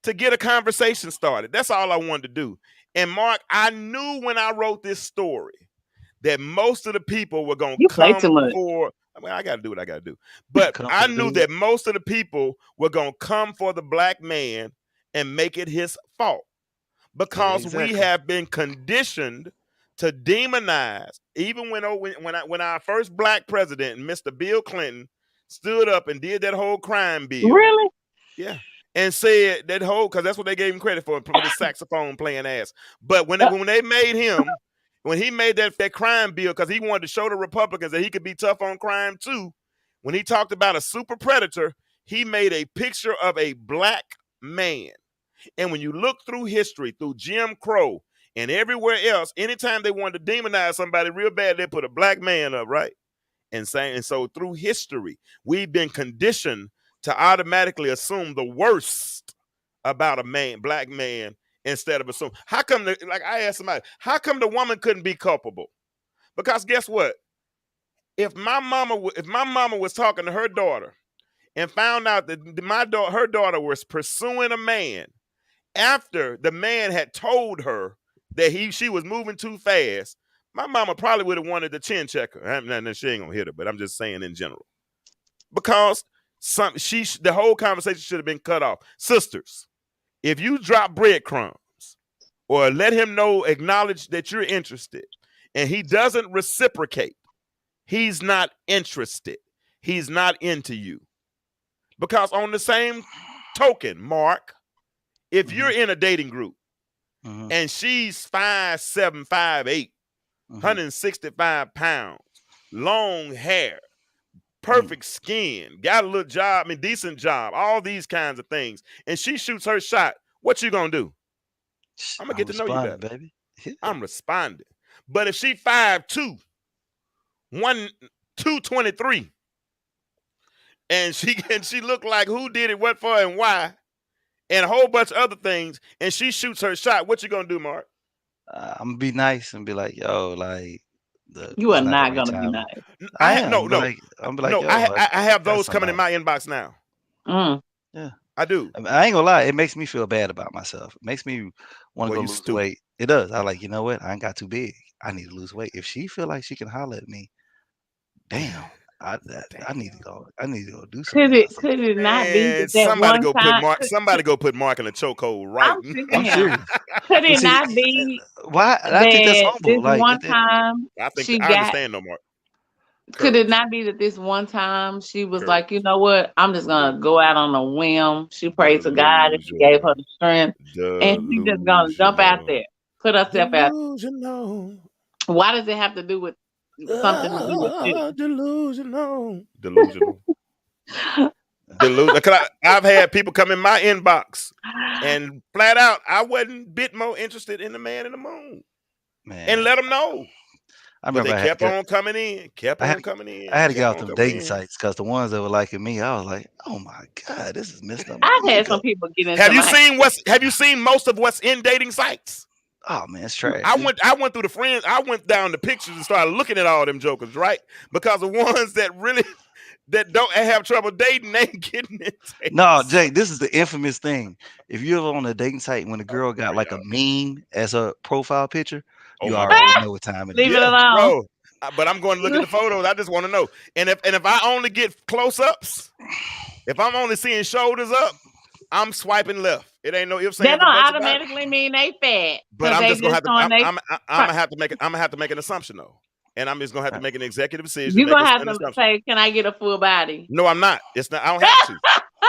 to get a conversation started. That's all I wanted to do. And Mark, I knew when I wrote this story that most of the people were going
You
to
play too
come
much.
for. I mean, I got to do what I got to do. But
Come
I
for the
knew
dude.
that most of the people were going to come for the black man and make it his fault because we
exactly.
have been conditioned to demonize. Even when our first black president, Mr. Bill Clinton, stood up and did that whole crime bill.
Really?
Yeah. And said that whole, because that's what they gave him credit for his saxophone playing ass. But when they made him, when he made that crime bill, because he wanted to show the Republicans that he could be tough on crime too, when he talked about a super predator, he made a picture of a black man. And when you look through history, through Jim Crow and everywhere else, anytime they wanted to demonize somebody real bad, they put a black man up, right? And so through history, we've been conditioned to automatically assume the worst about a man, black man, instead of assume. How come, like I asked somebody, how come the woman couldn't be culpable? Because guess what? If my mama was talking to her daughter and found out that her daughter was pursuing a man after the man had told her that she was moving too fast, my mama probably would have wanted the chin checker. She ain't gonna hit her, but I'm just saying in general. Because the whole conversation should have been cut off. Sisters, if you drop breadcrumbs or let him know, acknowledge that you're interested, and he doesn't reciprocate, he's not interested. He's not into you. Because on the same token, Mark, if you're in a dating group and she's 5'7", 5'8", 165 pounds, long hair, perfect skin, got a little job, decent job, all these kinds of things, and she shoots her shot, what you gonna do? I'm gonna get to know you better,
baby. Yeah.
I'm responding. But if she 5'2", 223, and she look like who did it, what for, and why, and a whole bunch of other things, and she shoots her shot, what you gonna do, Mark?
I'm gonna be nice and be like, yo, like,
You are
it's
not
the right
gonna be
time.
nice.
I am.
No.
I'm be like,
No,
yo,
I have
got
those coming in
somebody.
my inbox now.
Yeah.
I do.
I mean, I ain't gonna lie, it makes me feel bad about myself. It makes me want to
Boy,
go
you
lose
stupid.
weight. It does. I like, you know what? I ain't got too big. I need to lose weight. If she feel like she can holler at me, damn, I need to go. I need to go do something.
Could it not be
Man,
that
somebody
one
go put
time?
Mark. Somebody go put Mark in a chokehold right
I'm
now.
sick of
I'm
him.
serious.
Could
But
it
see,
not be
why? I think that's
that
humble.
this
Like,
one time
I think
she
I
got?
understand no Mark.
Could it
Courage.
not be that this one time she was
Courage.
like, you know what? I'm just gonna go out on a whim. She prayed to God and He gave her the strength, and she just gonna jump out there, put herself out.
Delusional.
Why does it have to do with something to do with you?
Delusional. Delusional. I've had people come in my inbox and flat out, I wasn't bit more interested in the man in the moon,
man,
and let them know.
I
But
remember
they kept on coming in,
I had to get off them dating sites because the ones that were liking me, I was like, oh my God, this is messed up.
I've had some people get into
Have you
my
seen most of what's in dating sites?
Oh man, it's trash.
I went through the friends. I went down the pictures and started looking at all them jokers, right? Because the ones that really that don't have trouble dating, they ain't getting it.
No, Jay, this is the infamous thing. If you're ever on a dating site when a girl got like a meme as a profile picture,
Oh
you
my
already
God.
know what time it
Leave
is.
it alone.
Bro. But I'm going to look at the photos. I just want to know. And if I only get close-ups, if I'm only seeing shoulders up, I'm swiping left. It ain't no ifs,
That
ands,
don't
or buts about it.
automatically mean they fat.
But I'm
they
just gonna have to.
showing they
I'm gonna have to make it. I'm gonna have to make an assumption though, and I'm just gonna have to make an executive decision.
You're
Make
gonna have
an
to
assumption.
say, "Can I get a full body?"
No, I'm not. It's not. I don't have to.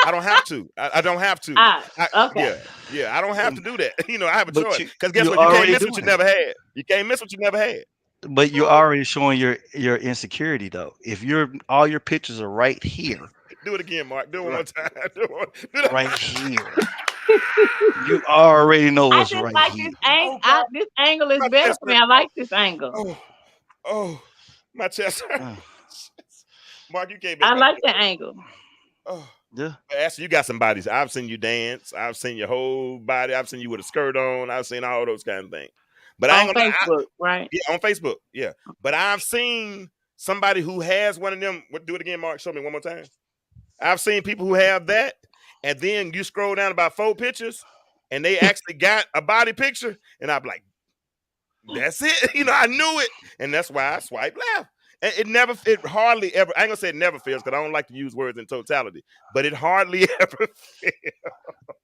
I don't have to. I don't have to.
Okay.
Yeah. I don't have to do that. You know, I have a
But
choice.
you-
Because guess
you're
what? You can't
already
miss what you
doing it.
never had. You can't miss what you never had.
But you're already showing your insecurity though. If all your pictures are right here,
Do it again, Mark. Do it one more
Right.
time. Do that.
right here, you already know
I
what's
just
right
like
here.
this angle.
God.
This angle is
My
better
chest
for me.
hurt.
I like this angle.
Oh, my chest hurt.
Uh,
Mark, you can't make
I
my
like
chest
the
hurt.
angle.
Oh.
yeah.
Ashley, you got some bodies. I've seen you dance. I've seen your whole body. I've seen you with a skirt on. I've seen all those kind of things. But I
On
ain't gonna lie,
Facebook, right?
yeah, on Facebook, yeah. But I've seen somebody who has one of them. Do it again, Mark. Show me one more time. I've seen people who have that, and then you scroll down about 4 pictures, and they actually got a body picture, and I'm like, that's it. I knew it, and that's why I swipe left. And it hardly ever. I ain't gonna say it never fails because I don't like to use words in totality, but it hardly ever fails.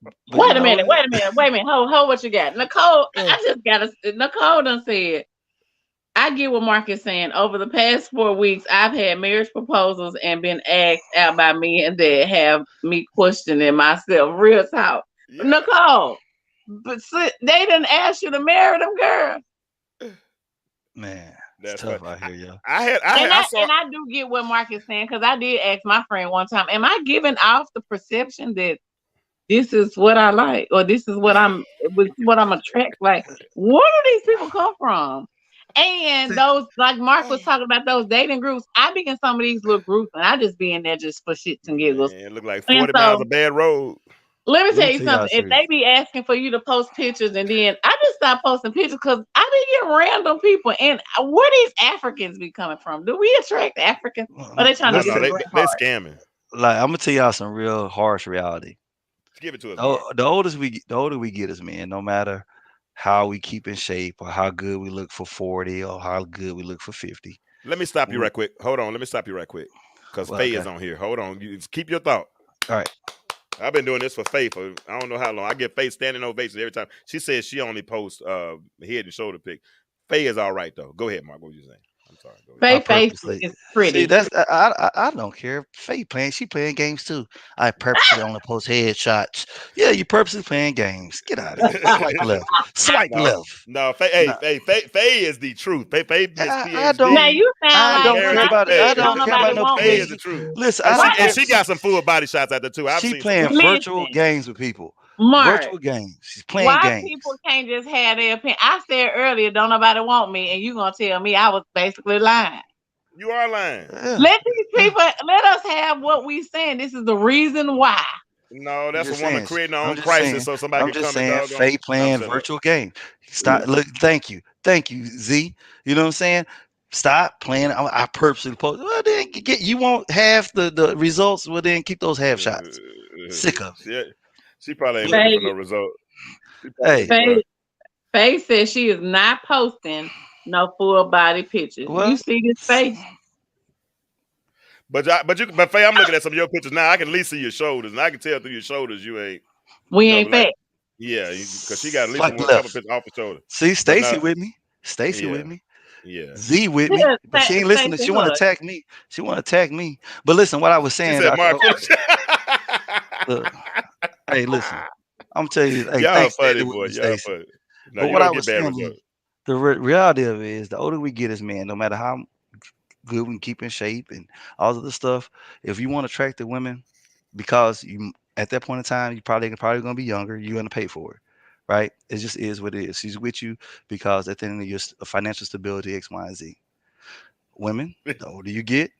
But you
Wait a
know
minute,
what?
wait a minute, wait a minute. Hold what you got. Nicole,
Yeah.
I just gotta Nicole done said, I get what Mark is saying. Over the past 4 weeks, I've had marriage proposals and been asked out by men that have me questioning myself. Real talk.
Yeah.
Nicole, but they didn't ask you to marry them, girl.
Man,
That's
it's tough
funny.
out here, yo.
I saw.
And I do get what Mark is saying because I did ask my friend one time, am I giving off the perception that this is what I like or this is what I'm attracted? Like, where do these people come from? And those, like Mark was talking about, those dating groups, I be in some of these little groups and I just be in there just for shits and giggles.
Man, it look like
And
40 miles of bad road.
let me
Let
tell
me
you
tell y'all
something. If
serious.
they be asking for you to post pictures and then I just stop posting pictures because I be getting random people. And where these Africans be coming from? Do we attract Africans? Or they trying to
No,
get
Listen,
to the
they
black
they
card?
scamming.
like I'm gonna tell y'all some real harsh reality.
Give it to us, Mark.
The older we get as men, no matter how we keep in shape or how good we look for 40 or how good we look for 50.
Let me stop you
we-
right quick. Hold on. Let me stop you right quick. Because
Well,
Faye
okay.
is on here. Hold on. You keep your thought.
All right.
I've been doing this for Faye for I don't know how long. I get Faye standing ovations every time. She says she only posts head and shoulder pic. Faye is all right though. Go ahead, Mark. What were you saying? I'm sorry. Go ahead.
I
Faye face
purposely
is
see
pretty.
that's I don't care. Faye playing, she playing games too. I purposely only post headshots. Yeah, you purposely playing games. Get out of here. Swipe left. Swipe
No,
left.
no. Faye,
No,
Faye is the truth. Faye Miss
I
PhD.
Now
don't
you sound
I
like
don't
when
care
Married
I
to
about it.
Faye.
I
said don't
don't care
nobody
about no
want
Faye is
me.
the
PhD.
truth.
Listen,
And
I don't
she and
care.
she got some full body shots out there too. I've
She
seen some
playing
full body.
virtual
Listen,
games with people.
Mark,
Virtual games. She's playing
why
games.
people can't just have their opinion? I said earlier, don't nobody want me, and you gonna tell me I was basically lying.
You are lying.
Yeah.
Let these people let us have what we saying. This is the reason why.
No,
I'm
that's a
just
woman
saying.
creating her
I'm
own
just
crisis
saying.
so somebody
I'm
can
just
come and
saying.
doggone.
Faye
I'm
playing
shut up.
virtual game. Stop. Look. Thank you. Thank you, Z. You know what I'm saying? Stop playing. I purposely post. Well, then get you won't have the results. Well, then keep those half shots. Sick of it.
She probably ain't
Look,
looking for
Faye,
no result. She probably
hey.
looking for.
Faye says she is not posting no full body pictures. You
Well,
see this face?
But Faye, I'm looking at some of your pictures now. I can at least see your shoulders, and I can tell through your shoulders you ain't.
We
No,
ain't
like
fat.
yeah, because she got at least
swipe
a couple
left.
pictures off the shoulder.
See,
But
Stacy
no,
with me. Stacy
yeah,
with me.
yeah.
Z with me,
Yeah,
but she ain't listening.
Stacey
She want to
Hood.
attack me. She want to attack me. But listen, what I was
She
saying,
said,
Doctor.
Mark,
Look, hey, listen. I'm telling you. Hey,
y'all
thanks,
funny,
Stacy with
boy.
me,
Y'all
Stacy.
funny. No,
But
you
what I
don't get
was
bad
saying is,
results.
the reality of it is, the older we get as men, no matter how good we can keep in shape and all of the stuff, if you want attractive women, because you at that point in time, you probably gonna be younger, you're gonna pay for it, right? It just is what it is. She's with you because at the end of your financial stability, X, Y, and Z. Women, the older you get,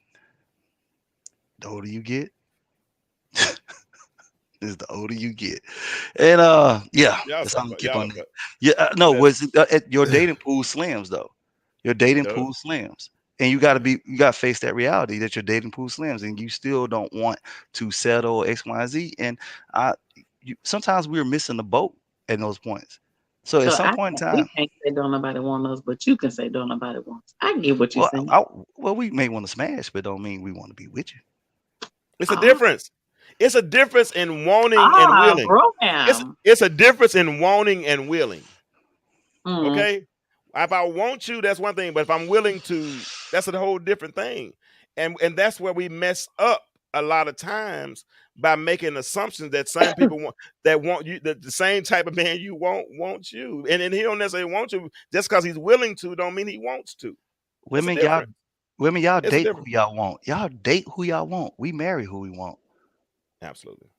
is the older you get. And yeah,
Y'all
that's
so
how I'm gonna
funny.
keep
Y'all
on
are
it.
funny.
Yeah, no,
That's
was your dating pool slims though. Your dating
dope.
pool slims. And you gotta face that reality that your dating pool slims and you still don't want to settle X, Y, and Z. And sometimes we're missing the boat at those points. So at
So
some point in
we
time,
can't say don't nobody want us, but you can say don't nobody want us. I get what you're
well,
saying.
we may want to smash, but don't mean we want to be with you.
It's a
Ah,
difference. It's a difference in wanting and willing. It's
Broham.
it's a difference in wanting and willing.
Mm.
Okay. If I want you, that's one thing. But if I'm willing to, that's a whole different thing. And that's where we mess up a lot of times by making assumptions that some people want you, the same type of man you wants you. And he don't necessarily want you just because he's willing to, don't mean he wants to. It's a
Women,
difference.
y'all
It's a
date
difference.
who y'all want. Y'all date who y'all want. We marry who we want.
Absolutely.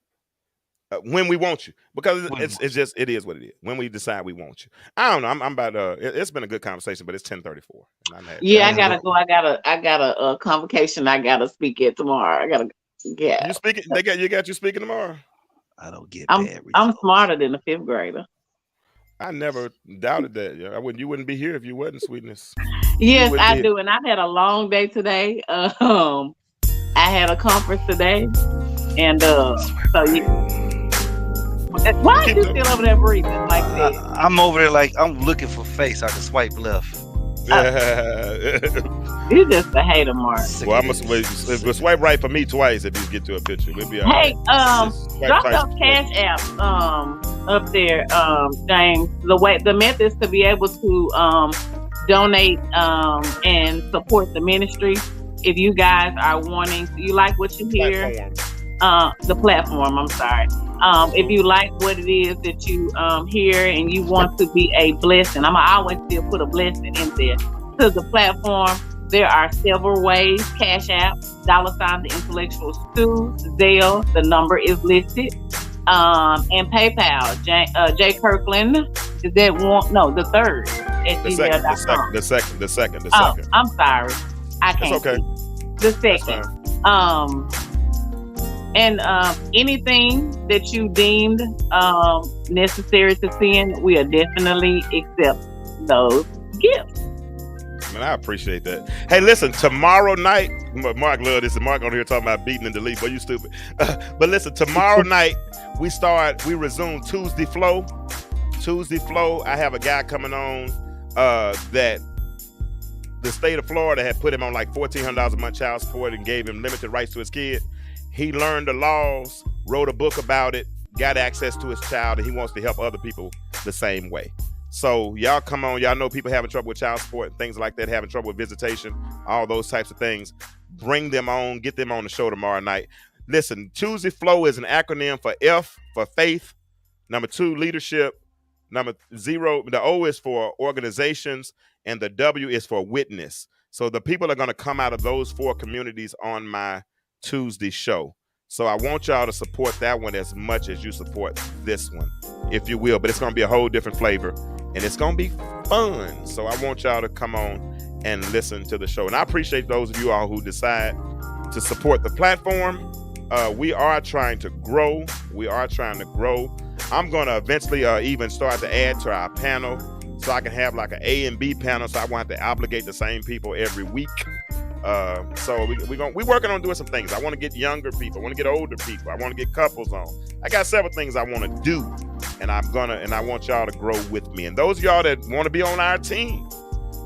When we want you, because
When we
it's
want.
just it is what it is. When we decide we want you, I don't know. I'm about it's been a good conversation, but it's 10:34, and I'm had
Yeah,
got
I
to
Man,
gotta
go.
go. I got a convocation I gotta speak at tomorrow. I gotta
You
get.
speaking? You got you speaking tomorrow.
I don't get
I'm
bad
I'm
results.
smarter than a fifth grader.
I never doubted that. Yeah, you wouldn't be here if you wasn't, Sweetness. You
Yes,
wouldn't
I
be here.
do, and I've had a long day today. I had a conference today, and so why are
Keep
you still over there breathing like that?
I'm over there like I'm looking for face. I can swipe left.
You just a hater, Mark.
Sick
Well,
of
I'm gonna
this.
wait, swipe right for me twice if you get to a picture. We'll be all
Hey,
right. Just swipe
drop
twice
those
for
cash
me.
apps up there, James. The methods to be able to donate and support the ministry. If you guys are wanting, you like what you hear,
Platform.
the platform. I'm sorry. If you like what it is that you hear and you want to be a blessing, I'm always still put a blessing in there to the platform. There are several ways: Cash App, $ the Intellectual Stew, Zelle, the number is listed, and PayPal. J Kirkland is that one? No, the third at
The second.
gmail.com.
The second.
Oh, I'm sorry, I
It's
can't
okay.
see. The
That's
second.
fine.
And anything that you deemed necessary to send, we are definitely accept those gifts.
Man, I appreciate that. Hey, listen, tomorrow night, Mark love this, and Mark on here talking about beating and delete, but you stupid. But listen, tomorrow night we resume Tuesday Flow. Tuesday Flow, I have a guy coming on that the state of Florida had put him on like $1,400 a month child support and gave him limited rights to his kid. He learned the laws, wrote a book about it, got access to his child, and he wants to help other people the same way. So y'all come on, y'all know people having trouble with child support and things like that, having trouble with visitation, all those types of things. Bring them on, get them on the show tomorrow night. Listen, Tuesday Flow is an acronym for F for faith, number 2, leadership, number 0, the O is for organizations, and the W is for witness. So the people are going to come out of those 4 communities on my Tuesday show. So I want y'all to support that one as much as you support this one, if you will. But it's going to be a whole different flavor, and it's going to be fun. So I want y'all to come on and listen to the show. And I appreciate those of you all who decide to support the platform. We are trying to grow. I'm going to eventually even start to add to our panel so I can have like an A and B panel, so I won't have to obligate the same people every week. So we're working on doing some things. I want to get younger people. I want to get older people. I want to get couples on. I got several things I want to do, and I want y'all to grow with me. And those of y'all that want to be on our team,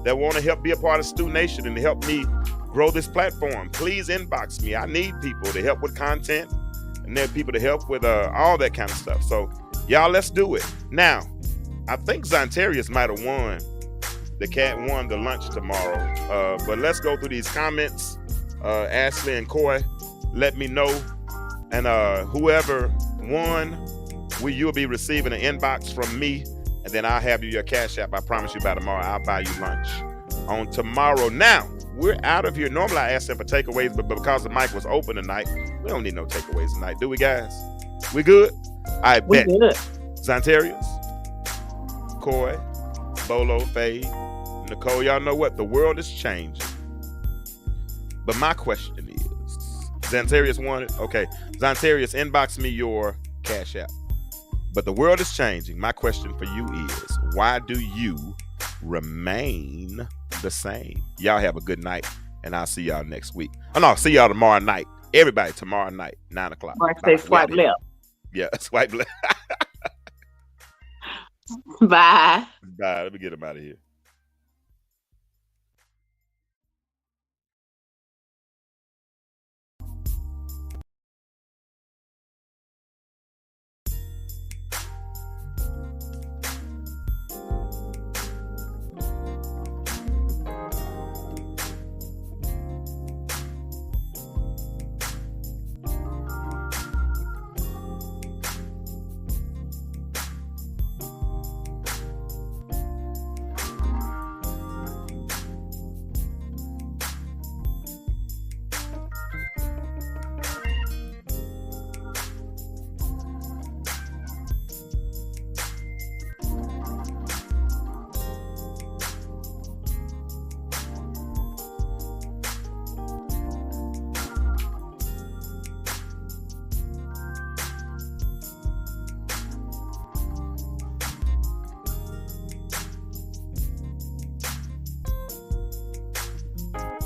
that want to help be a part of Stu Nation and help me grow this platform, please inbox me. I need people to help with content, and there are people to help with all that kind of stuff. So y'all, let's do it. Now, I think Zontarius might have won. The cat won the lunch tomorrow. But let's go through these comments. Ashley and Coy, let me know. And whoever won, you'll be receiving an inbox from me, and then I'll have you your Cash App. I promise you by tomorrow, I'll buy you lunch on tomorrow. Now, we're out of here. Normally, I ask them for takeaways, but because the mic was open tonight, we don't need no takeaways tonight, do we, guys? We good? I bet.
We good.
Zontarius, Coy, Bolo, Fade, Nicole, y'all know what? The world is changing. But my question is, Zontarius won it? Okay. Zontarius, inbox me your Cash App. But the world is changing. My question for you is, why do you remain the same? Y'all have a good night, and I'll see y'all next week. Oh, no, see y'all tomorrow night. Everybody tomorrow night, 9 o'clock.
Mark say swipe left.
Yeah, swipe left.
Bye.
Bye. Let me get him out of here.